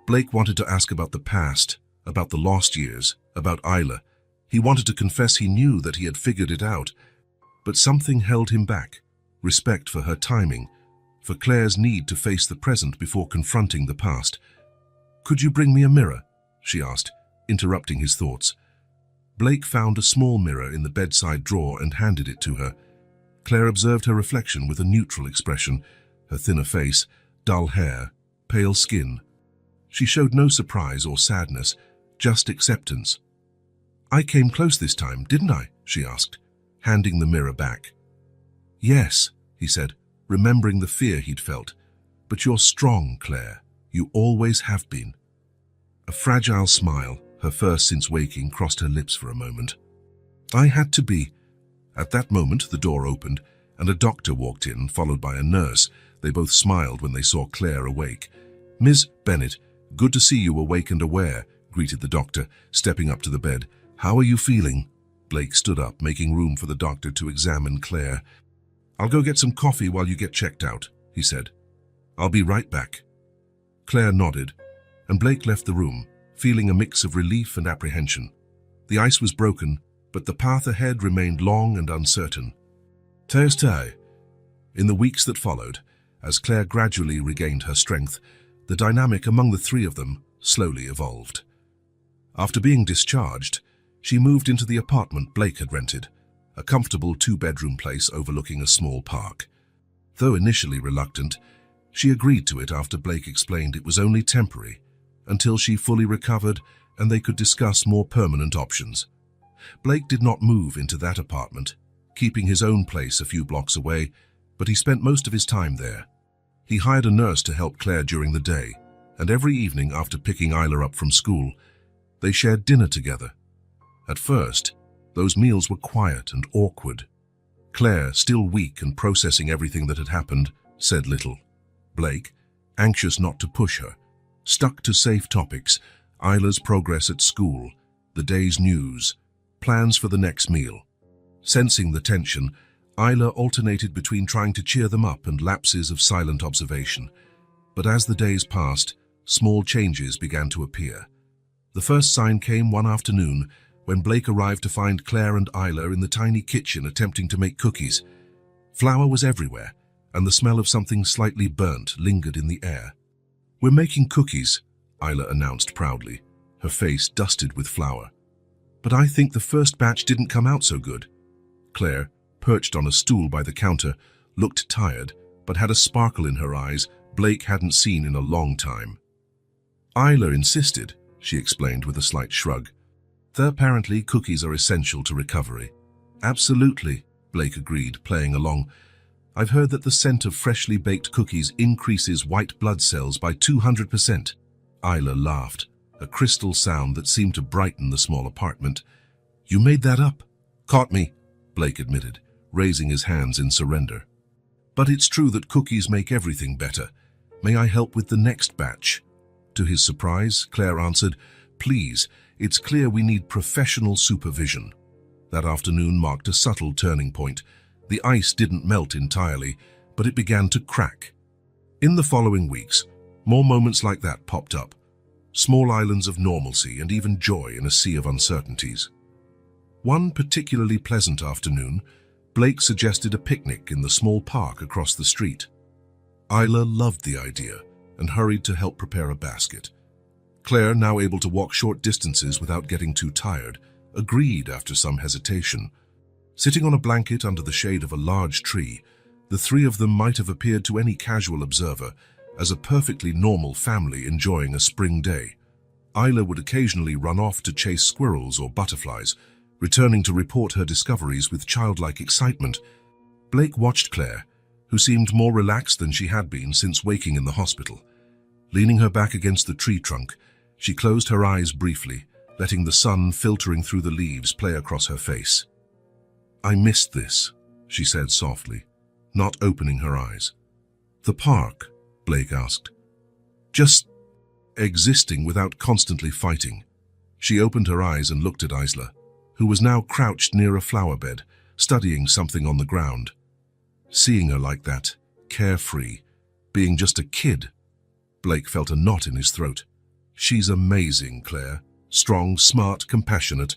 Blake wanted to ask about the past, about the lost years, about Isla. He wanted to confess he knew that he had figured it out, but something held him back. Respect for her timing, for Claire's need to face the present before confronting the past. "Could you bring me a mirror?" she asked, interrupting his thoughts. Blake found a small mirror in the bedside drawer and handed it to her. Claire observed her reflection with a neutral expression, her thinner face, dull hair, pale skin. She showed no surprise or sadness, just acceptance. "I came close this time, didn't I?" she asked, handing the mirror back. "Yes," he said, remembering the fear he'd felt. "But you're strong, Claire. You always have been." A fragile smile, her first since waking, crossed her lips for a moment. "I had to be." At that moment, the door opened, and a doctor walked in, followed by a nurse. They both smiled when they saw Claire awake. "Ms. Bennett, good to see you awake and aware," greeted the doctor, stepping up to the bed. "How are you feeling?" Blake stood up, making room for the doctor to examine Claire. "I'll go get some coffee while you get checked out," he said. "I'll be right back." Claire nodded, and Blake left the room, feeling a mix of relief and apprehension. The ice was broken, but the path ahead remained long and uncertain. Thursday. In the weeks that followed, as Claire gradually regained her strength, the dynamic among the three of them slowly evolved. After being discharged, she moved into the apartment Blake had rented, a comfortable two-bedroom place overlooking a small park. Though initially reluctant, she agreed to it after Blake explained it was only temporary, until she fully recovered and they could discuss more permanent options. Blake did not move into that apartment, keeping his own place a few blocks away, but he spent most of his time there. He hired a nurse to help Claire during the day, and every evening after picking Isla up from school, they shared dinner together. At first, those meals were quiet and awkward. Claire, still weak and processing everything that had happened, said little. Blake, anxious not to push her, stuck to safe topics: Isla's progress at school, the day's news, plans for the next meal. Sensing the tension, Isla alternated between trying to cheer them up and lapses of silent observation. But as the days passed, small changes began to appear. The first sign came one afternoon when Blake arrived to find Claire and Isla in the tiny kitchen attempting to make cookies. Flour was everywhere, and the smell of something slightly burnt lingered in the air. "We're making cookies," Isla announced proudly, her face dusted with flour. "But I think the first batch didn't come out so good." Claire, perched on a stool by the counter, looked tired, but had a sparkle in her eyes Blake hadn't seen in a long time. "Isla insisted," she explained with a slight shrug. "Apparently cookies are essential to recovery." "Absolutely," Blake agreed, playing along. "I've heard that the scent of freshly baked cookies increases white blood cells by 200%. Isla laughed, a crystal sound that seemed to brighten the small apartment. "You made that up?" "Caught me," Blake admitted, raising his hands in surrender. "But it's true that cookies make everything better. May I help with the next batch?" To his surprise, Claire answered, "Please, it's clear we need professional supervision." That afternoon marked a subtle turning point. The ice didn't melt entirely, but it began to crack. In the following weeks, more moments like that popped up. Small islands of normalcy and even joy in a sea of uncertainties. One particularly pleasant afternoon, Blake suggested a picnic in the small park across the street. Isla loved the idea and hurried to help prepare a basket. Claire, now able to walk short distances without getting too tired, agreed after some hesitation. Sitting on a blanket under the shade of a large tree, the three of them might have appeared to any casual observer as a perfectly normal family enjoying a spring day. Isla would occasionally run off to chase squirrels or butterflies, returning to report her discoveries with childlike excitement. Blake watched Claire, who seemed more relaxed than she had been since waking in the hospital. Leaning her back against the tree trunk, she closed her eyes briefly, letting the sun filtering through the leaves play across her face. "I missed this," she said softly. not opening her eyes. "The park?" Blake asked. "Just existing without constantly fighting." She opened her eyes and looked at Isla, who was now crouched near a flower bed, studying something on the ground. Seeing her like that, carefree, being just a kid, Blake felt a knot in his throat. "She's amazing, Claire. Strong, smart, compassionate.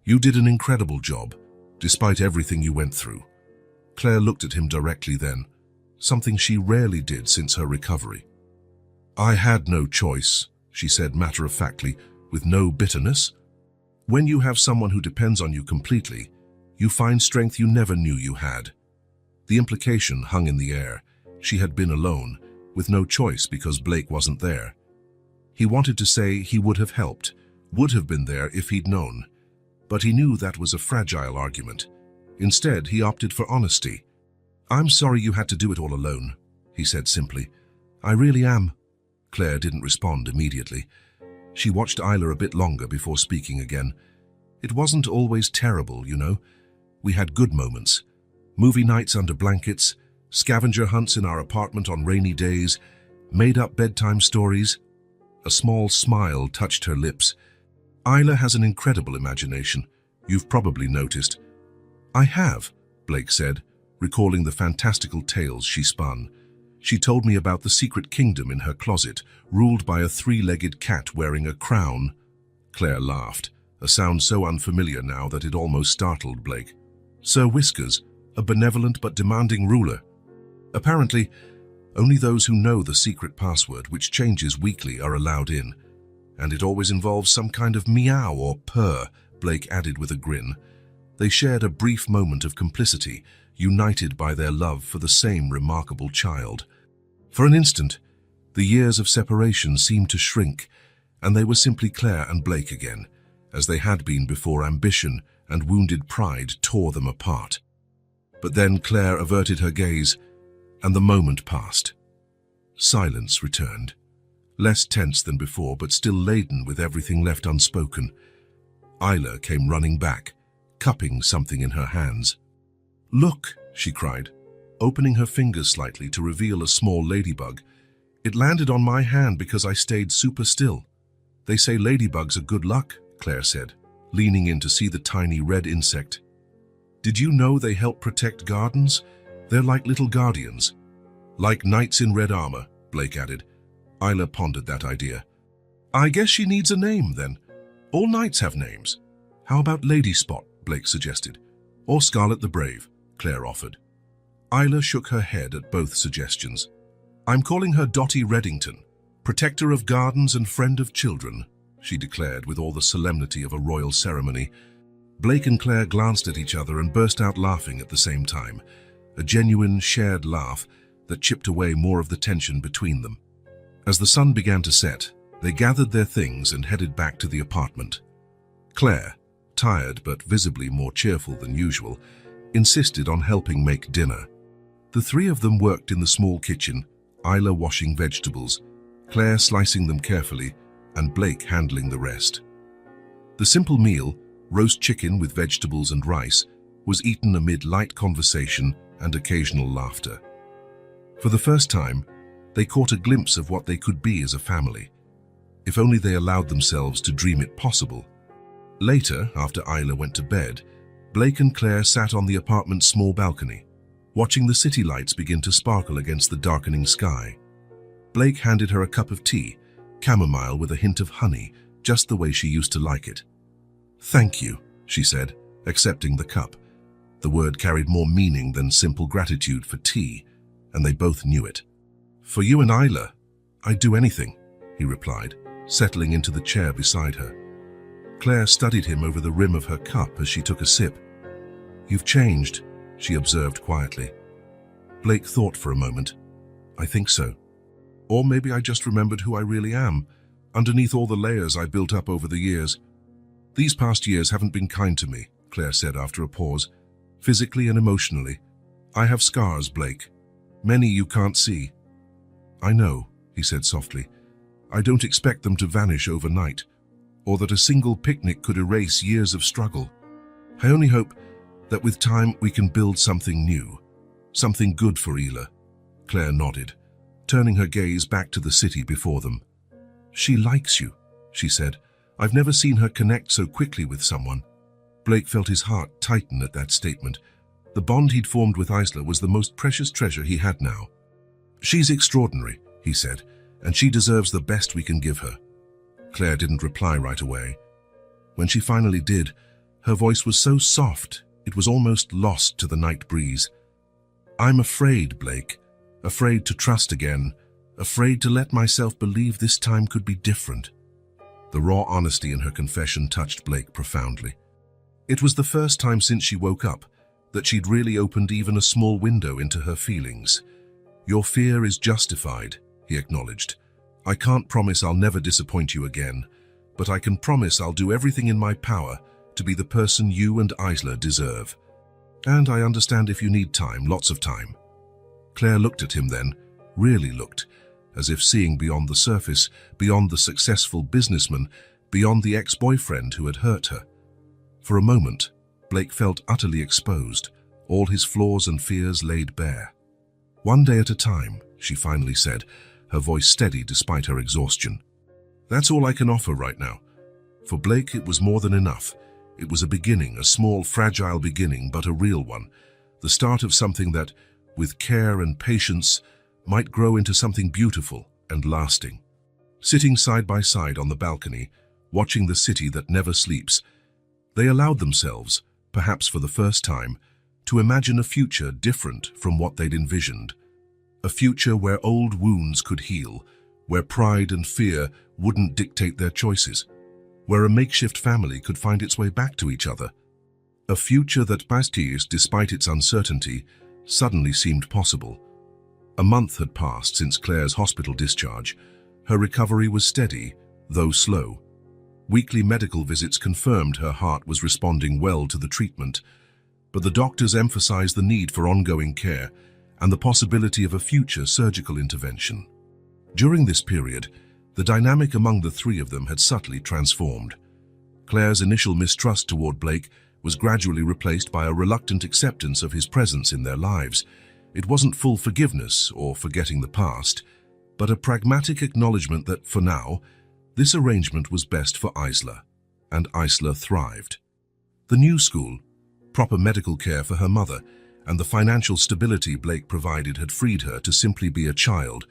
You did an incredible job, despite everything you went through." Claire looked at him directly then, something she rarely did since her recovery. "I had no choice," she said matter-of-factly, with no bitterness. "When you have someone who depends on you completely, you find strength you never knew you had." The implication hung in the air. She had been alone, with no choice because Blake wasn't there. He wanted to say he would have helped, would have been there if he'd known. But he knew that was a fragile argument. Instead, he opted for honesty. "I'm sorry you had to do it all alone," he said simply. "I really am." Claire didn't respond immediately. She watched Isla a bit longer before speaking again. "It wasn't always terrible, you know. We had good moments. Movie nights under blankets, scavenger hunts in our apartment on rainy days, made-up bedtime stories." A small smile touched her lips. "Isla has an incredible imagination. You've probably noticed." "I have," Blake said, recalling the fantastical tales she spun. "She told me about the secret kingdom in her closet, ruled by a three-legged cat wearing a crown." Claire laughed, a sound so unfamiliar now that it almost startled Blake. "Sir Whiskers, a benevolent but demanding ruler. Apparently, only those who know the secret password, which changes weekly, are allowed in. And it always involves some kind of meow or purr," Blake added with a grin. They shared a brief moment of complicity, united by their love for the same remarkable child. For an instant, the years of separation seemed to shrink, and they were simply Claire and Blake again, as they had been before ambition and wounded pride tore them apart. But then Claire averted her gaze, and the moment passed. Silence returned, less tense than before, but still laden with everything left unspoken. Isla came running back, cupping something in her hands. "Look," she cried, opening her fingers slightly to reveal a small ladybug. "It landed on my hand because I stayed super still." "They say ladybugs are good luck," Claire said, leaning in to see the tiny red insect. "Did you know they help protect gardens? They're like little guardians." "Like knights in red armor," Blake added. Isla pondered that idea. "I guess she needs a name, then. All knights have names." "How about Lady Spot?" Blake suggested. "Or Scarlet the Brave," Claire offered. Isla shook her head at both suggestions. "I'm calling her Dottie Reddington, protector of gardens and friend of children," she declared with all the solemnity of a royal ceremony. Blake and Claire glanced at each other and burst out laughing at the same time, a genuine shared laugh that chipped away more of the tension between them. As the sun began to set, they gathered their things and headed back to the apartment. Claire, tired but visibly more cheerful than usual, insisted on helping make dinner. The three of them worked in the small kitchen, Isla washing vegetables, Claire slicing them carefully, and Blake handling the rest. The simple meal, roast chicken with vegetables and rice, was eaten amid light conversation and occasional laughter. For the first time, they caught a glimpse of what they could be as a family, if only they allowed themselves to dream it possible. Later, after Isla went to bed, Blake and Claire sat on the apartment's small balcony, watching the city lights begin to sparkle against the darkening sky. Blake handed her a cup of tea, chamomile with a hint of honey, just the way she used to like it. "Thank you," she said, accepting the cup. The word carried more meaning than simple gratitude for tea, and they both knew it. "For you and Isla, I'd do anything," he replied, settling into the chair beside her. Claire studied him over the rim of her cup as she took a sip. "You've changed," she observed quietly. Blake thought for a moment. "I think so. Or maybe I just remembered who I really am, underneath all the layers I built up over the years." "These past years haven't been kind to me," Claire said after a pause, "physically and emotionally. I have scars, Blake. Many you can't see." "I know," he said softly. "I don't expect them to vanish overnight, or that a single picnic could erase years of struggle. I only hope that with time we can build something new, Something good for Ela. Claire nodded, turning her gaze back to the city before them. She likes you, she said. I've never seen her connect so quickly with someone. Blake felt his heart tighten at that statement. The bond he'd formed with Isla was the most precious treasure he had now. She's extraordinary, he said, and she deserves the best we can give her. Claire didn't reply right away. When she finally did, her voice was so soft, it was almost lost to the night breeze. I'm afraid, Blake, afraid to trust again, afraid to let myself believe this time could be different. The raw honesty in her confession touched Blake profoundly. It was the first time since she woke up that she'd really opened even a small window into her feelings. Your fear is justified, he acknowledged. I can't promise I'll never disappoint you again, but I can promise I'll do everything in my power to be the person you and Isla deserve. And I understand if you need time, lots of time. Claire looked at him then, really looked, as if seeing beyond the surface, beyond the successful businessman, beyond the ex-boyfriend who had hurt her. For a moment, Blake felt utterly exposed, all his flaws and fears laid bare. One day at a time, she finally said, her voice steady despite her exhaustion. That's all I can offer right now. For Blake, it was more than enough. It was a beginning, a small, fragile beginning, but a real one. The start of something that, with care and patience, might grow into something beautiful and lasting. Sitting side by side on the balcony, watching the city that never sleeps, they allowed themselves, perhaps for the first time, to imagine a future different from what they'd envisioned. A future where old wounds could heal, where pride and fear wouldn't dictate their choices, where a makeshift family could find its way back to each other. A future that, despite its uncertainty, suddenly seemed possible. A month had passed since Claire's hospital discharge. Her recovery was steady, though slow. Weekly medical visits confirmed her heart was responding well to the treatment, but the doctors emphasized the need for ongoing care and the possibility of a future surgical intervention. During this period, the dynamic among the three of them had subtly transformed. Claire's initial mistrust toward Blake was gradually replaced by a reluctant acceptance of his presence in their lives. It wasn't full forgiveness or forgetting the past, but a pragmatic acknowledgement that, for now, this arrangement was best for Isla, and Isla thrived. The new school, proper medical care for her mother, and the financial stability Blake provided had freed her to simply be a child.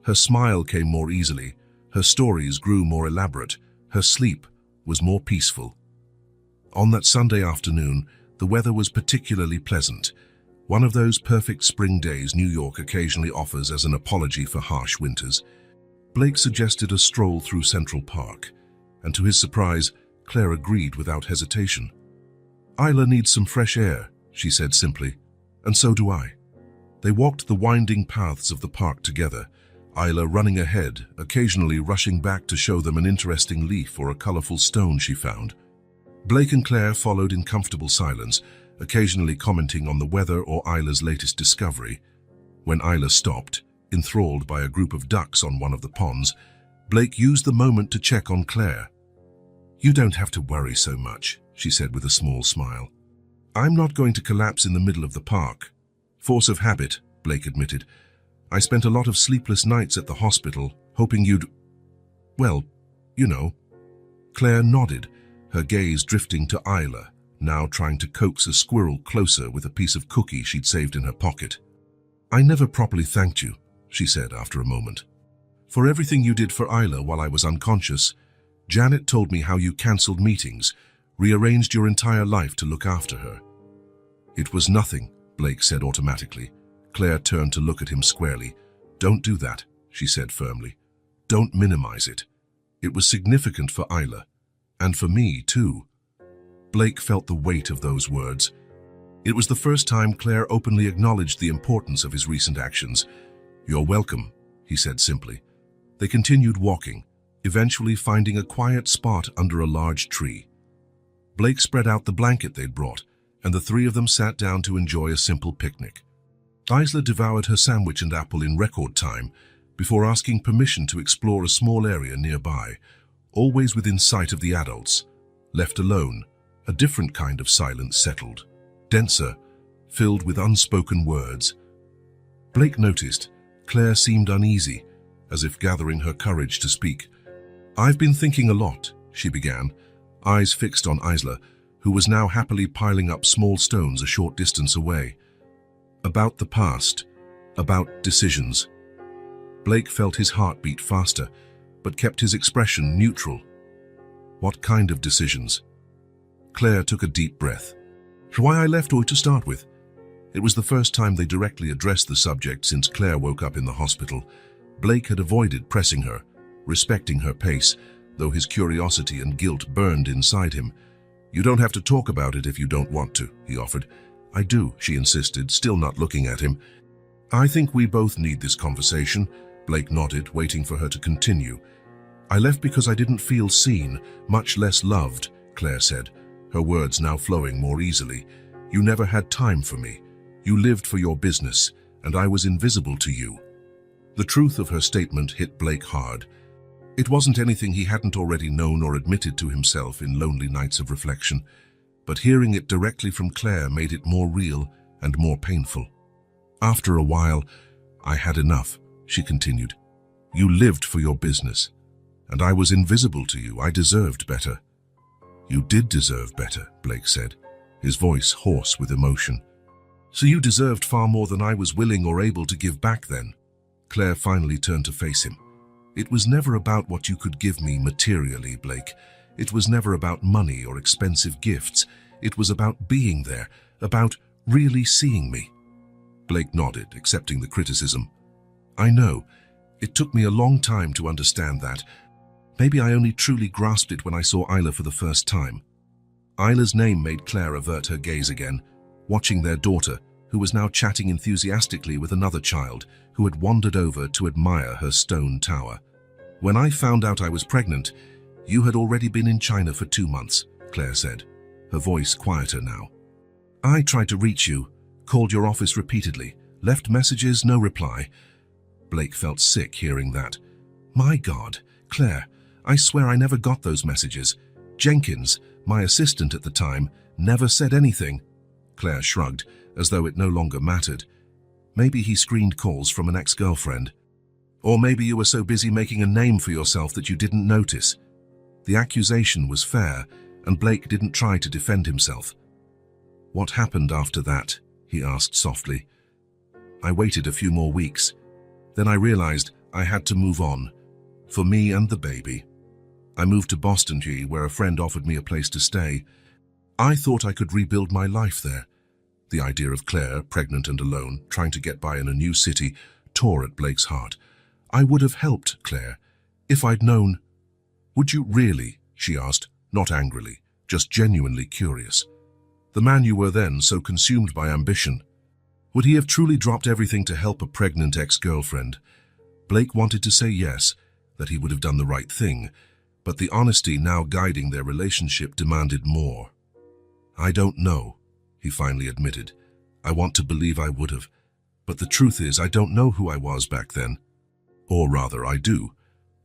Her smile came more easily, her stories grew more elaborate, her sleep was more peaceful. On that Sunday afternoon, the weather was particularly pleasant, one of those perfect spring days New York occasionally offers as an apology for harsh winters. Blake suggested a stroll through Central Park, and to his surprise, Claire agreed without hesitation. Isla needs some fresh air, she said simply, and so do I. They walked the winding paths of the park together, Isla running ahead, occasionally rushing back to show them an interesting leaf or a colorful stone she found. Blake and Claire followed in comfortable silence, occasionally commenting on the weather or Isla's latest discovery. When Isla stopped, enthralled by a group of ducks on one of the ponds, Blake used the moment to check on Claire. You don't have to worry so much, she said with a small smile. I'm not going to collapse in the middle of the park. Force of habit, Blake admitted. I spent a lot of sleepless nights at the hospital, hoping you'd... well, you know. Claire nodded, her gaze drifting to Isla, now trying to coax a squirrel closer with a piece of cookie she'd saved in her pocket. I never properly thanked you, she said after a moment. For everything you did for Isla while I was unconscious. Janet told me how you cancelled meetings, rearranged your entire life to look after her. It was nothing, Blake said automatically. Claire turned to look at him squarely. Don't do that, she said firmly. Don't minimize it. It was significant for Isla, and for me too. Blake felt the weight of those words. It was the first time Claire openly acknowledged the importance of his recent actions. You're welcome, he said simply. They continued walking, eventually finding a quiet spot under a large tree. Blake spread out the blanket they'd brought, and the three of them sat down to enjoy a simple picnic. Isla devoured her sandwich and apple in record time before asking permission to explore a small area nearby, always within sight of the adults. Left alone, a different kind of silence settled, denser, filled with unspoken words. Blake noticed Claire seemed uneasy, as if gathering her courage to speak. "I've been thinking a lot," she began, eyes fixed on Isla, who was now happily piling up small stones a short distance away. "About the past, about decisions." Blake felt his heart beat faster, but kept his expression neutral. "What kind of decisions?" Claire took a deep breath. "Why I left or to start with?" It was the first time they directly addressed the subject since Claire woke up in the hospital. Blake had avoided pressing her, respecting her pace, though his curiosity and guilt burned inside him. "You don't have to talk about it if you don't want to," he offered. "I do," she insisted, still not looking at him. "I think we both need this conversation," Blake nodded, waiting for her to continue. "I left because I didn't feel seen, much less loved," Claire said, her words now flowing more easily. "You never had time for me. You lived for your business, and I was invisible to you." The truth of her statement hit Blake hard. It wasn't anything he hadn't already known or admitted to himself in lonely nights of reflection, but hearing it directly from Claire made it more real and more painful. "After a while, I had enough," she continued. "You lived for your business, and I was invisible to you. I deserved better." "You did deserve better," Blake said, his voice hoarse with emotion. "So you deserved far more than I was willing or able to give back then?" Claire finally turned to face him. "It was never about what you could give me materially, Blake. It was never about money or expensive gifts. It was about being there, about really seeing me." Blake nodded, accepting the criticism. "I know. It took me a long time to understand that. Maybe I only truly grasped it when I saw Isla for the first time." Isla's name made Claire avert her gaze again, watching their daughter, who was now chatting enthusiastically with another child who had wandered over to admire her stone tower. "When I found out I was pregnant, you had already been in China for 2 months, Claire said, her voice quieter now. "I tried to reach you, called your office repeatedly, left messages, no reply." Blake felt sick hearing that. "My God, Claire, I swear I never got those messages. Jenkins, my assistant at the time, never said anything." Claire shrugged, as though it no longer mattered. "Maybe he screened calls from an ex-girlfriend. Or maybe you were so busy making a name for yourself that you didn't notice." The accusation was fair, and Blake didn't try to defend himself. "What happened after that?" he asked softly. "I waited a few more weeks. Then I realized I had to move on, for me and the baby. I moved to Boston, where a friend offered me a place to stay. I thought I could rebuild my life there." The idea of Claire, pregnant and alone, trying to get by in a new city, tore at Blake's heart. "I would have helped, Claire, if I'd known." "Would you really?" she asked, not angrily, just genuinely curious. "The man you were then, so consumed by ambition. Would he have truly dropped everything to help a pregnant ex-girlfriend?" Blake wanted to say yes, that he would have done the right thing, but the honesty now guiding their relationship demanded more. "I don't know," he finally admitted. "I want to believe I would have, but the truth is I don't know who I was back then. Or rather, I do.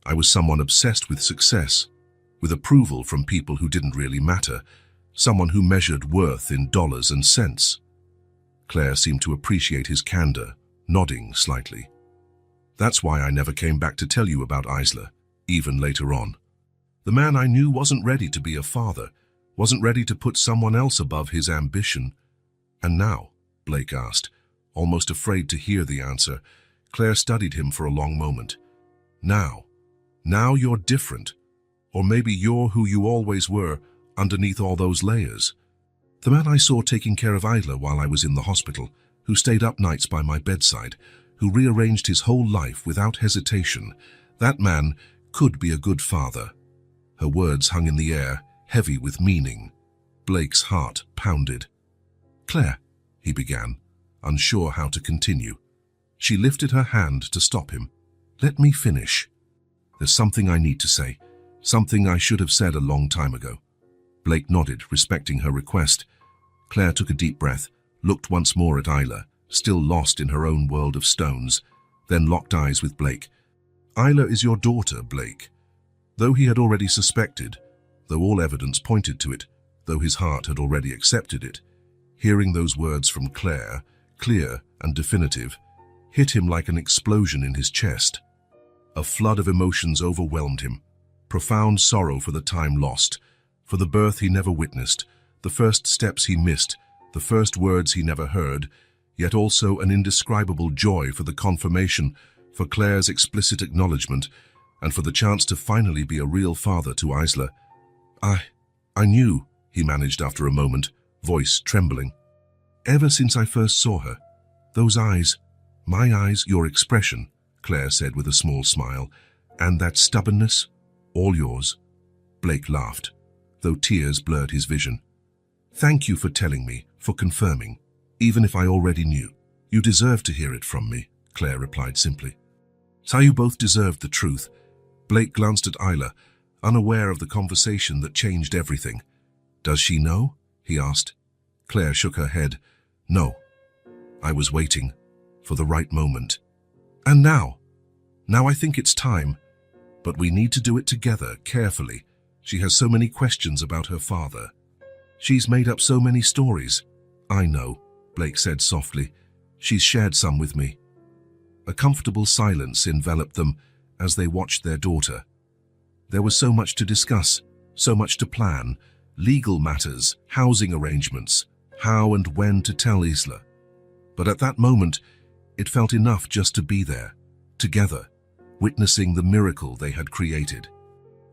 I was someone obsessed with success, with approval from people who didn't really matter, someone who measured worth in dollars and cents." Claire seemed to appreciate his candor, nodding slightly. "That's why I never came back to tell you about Isla, even later on. The man I knew wasn't ready to be a father, wasn't ready to put someone else above his ambition." "And now?" Blake asked, almost afraid to hear the answer. Claire studied him for a long moment. "Now you're different. Or maybe you're who you always were, underneath all those layers. The man I saw taking care of Isla while I was in the hospital, who stayed up nights by my bedside, who rearranged his whole life without hesitation, that man could be a good father." Her words hung in the air, heavy with meaning. Blake's heart pounded. "Claire," he began, unsure how to continue. She lifted her hand to stop him. "Let me finish. There's something I need to say, something I should have said a long time ago." Blake nodded, respecting her request. Claire took a deep breath, looked once more at Isla, still lost in her own world of stones, then locked eyes with Blake. "Isla is your daughter, Blake." Though he had already suspected, though all evidence pointed to it, though his heart had already accepted it, Hearing those words from Claire, clear and definitive, hit him like an explosion in his chest. A flood of emotions overwhelmed him. Profound sorrow for the time lost, for the birth he never witnessed, the first steps he missed, the first words he never heard, yet also an indescribable joy for the confirmation, for Claire's explicit acknowledgement, and for the chance to finally be a real father to Isla. I knew, he managed after a moment, voice trembling. Ever since I first saw her. Those eyes, my eyes, your expression, Claire said with a small smile, and that stubbornness, all yours. Blake laughed, though tears blurred his vision. Thank you for telling me, for confirming, even if I already knew. You deserve to hear it from me, Claire replied simply. So you both deserved the truth. Blake glanced at Isla, unaware of the conversation that changed everything. Does she know? He asked. Claire shook her head. No. I was waiting for the right moment. And now I think it's time. But we need to do it together, carefully. She has so many questions about her father. She's made up so many stories. I know, Blake said softly. She's shared some with me. A comfortable silence enveloped them as they watched their daughter. There was so much to discuss, so much to plan, legal matters, housing arrangements, how and when to tell Isla. But at that moment, it felt enough just to be there, together, witnessing the miracle they had created.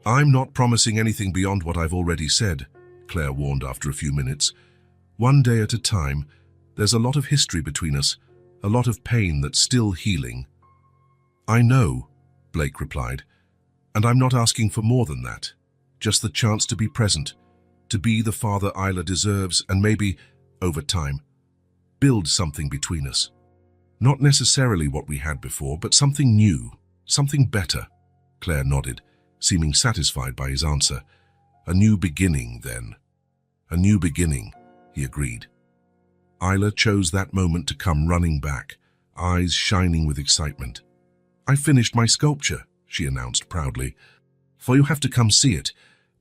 I'm not promising anything beyond what I've already said, Claire warned after a few minutes. One day at a time, there's a lot of history between us, a lot of pain that's still healing. I know, Blake replied, and I'm not asking for more than that. Just the chance to be present, to be the father Isla deserves, and maybe, over time, build something between us. Not necessarily what we had before, but something new, something better. Claire nodded, seeming satisfied by his answer. A new beginning, then. A new beginning, he agreed. Isla chose that moment to come running back, eyes shining with excitement. I finished my sculpture, she announced proudly. For you have to come see it.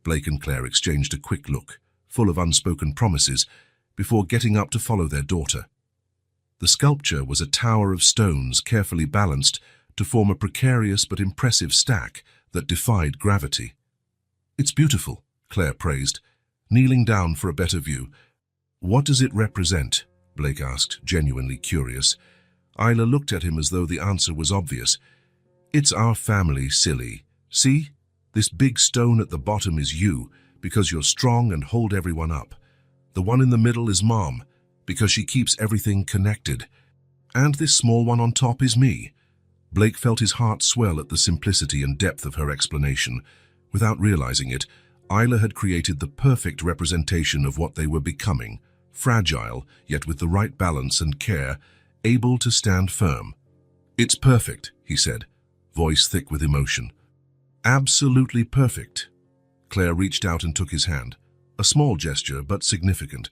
Blake and Claire exchanged a quick look, full of unspoken promises, before getting up to follow their daughter. The sculpture was a tower of stones carefully balanced to form a precarious but impressive stack that defied gravity. It's beautiful, Claire praised, kneeling down for a better view. What does it represent? Blake asked, genuinely curious. Isla looked at him as though the answer was obvious. It's our family, silly. See? This big stone at the bottom is you, because you're strong and hold everyone up. The one in the middle is Mom, because she keeps everything connected. And this small one on top is me. Blake felt his heart swell at the simplicity and depth of her explanation. Without realizing it, Isla had created the perfect representation of what they were becoming, fragile, yet with the right balance and care, able to stand firm. It's perfect, he said, voice thick with emotion. Absolutely perfect. Claire reached out and took his hand, a small gesture but significant.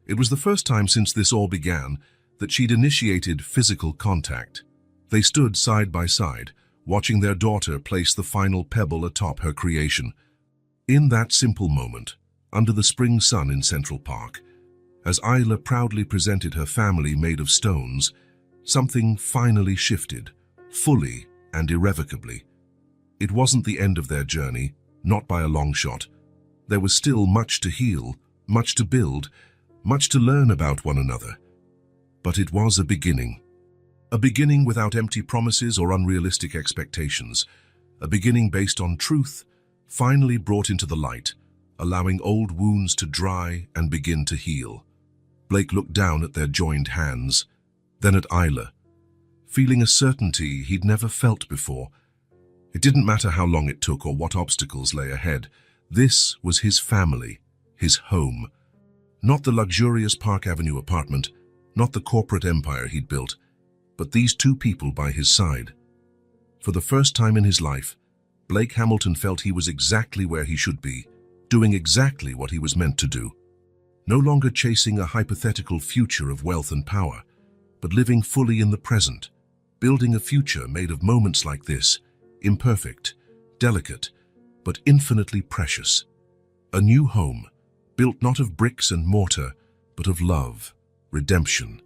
It was the first time since this all began that she'd initiated physical contact. They stood side by side, watching their daughter place the final pebble atop her creation. In that simple moment, under the spring sun in Central Park, as Isla proudly presented her family made of stones, something finally shifted, fully and irrevocably. It wasn't the end of their journey, not by a long shot. There was still much to heal, much to build, much to learn about one another. But it was a beginning. A beginning without empty promises or unrealistic expectations. A beginning based on truth, finally brought into the light, allowing old wounds to dry and begin to heal. Blake looked down at their joined hands, then at Isla, feeling a certainty he'd never felt before. It didn't matter how long it took or what obstacles lay ahead. This was his family, his home. Not the luxurious Park Avenue apartment, not the corporate empire he'd built, but these two people by his side. For the first time in his life, Blake Hamilton felt he was exactly where he should be, doing exactly what he was meant to do. No longer chasing a hypothetical future of wealth and power, but living fully in the present, building a future made of moments like this, imperfect, delicate, but infinitely precious. A new home, built not of bricks and mortar, but of love, redemption,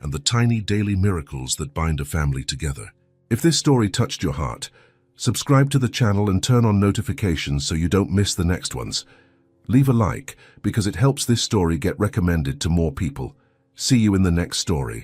and the tiny daily miracles that bind a family together. If this story touched your heart, subscribe to the channel and turn on notifications so you don't miss the next ones. Leave a like because it helps this story get recommended to more people. See you in the next story.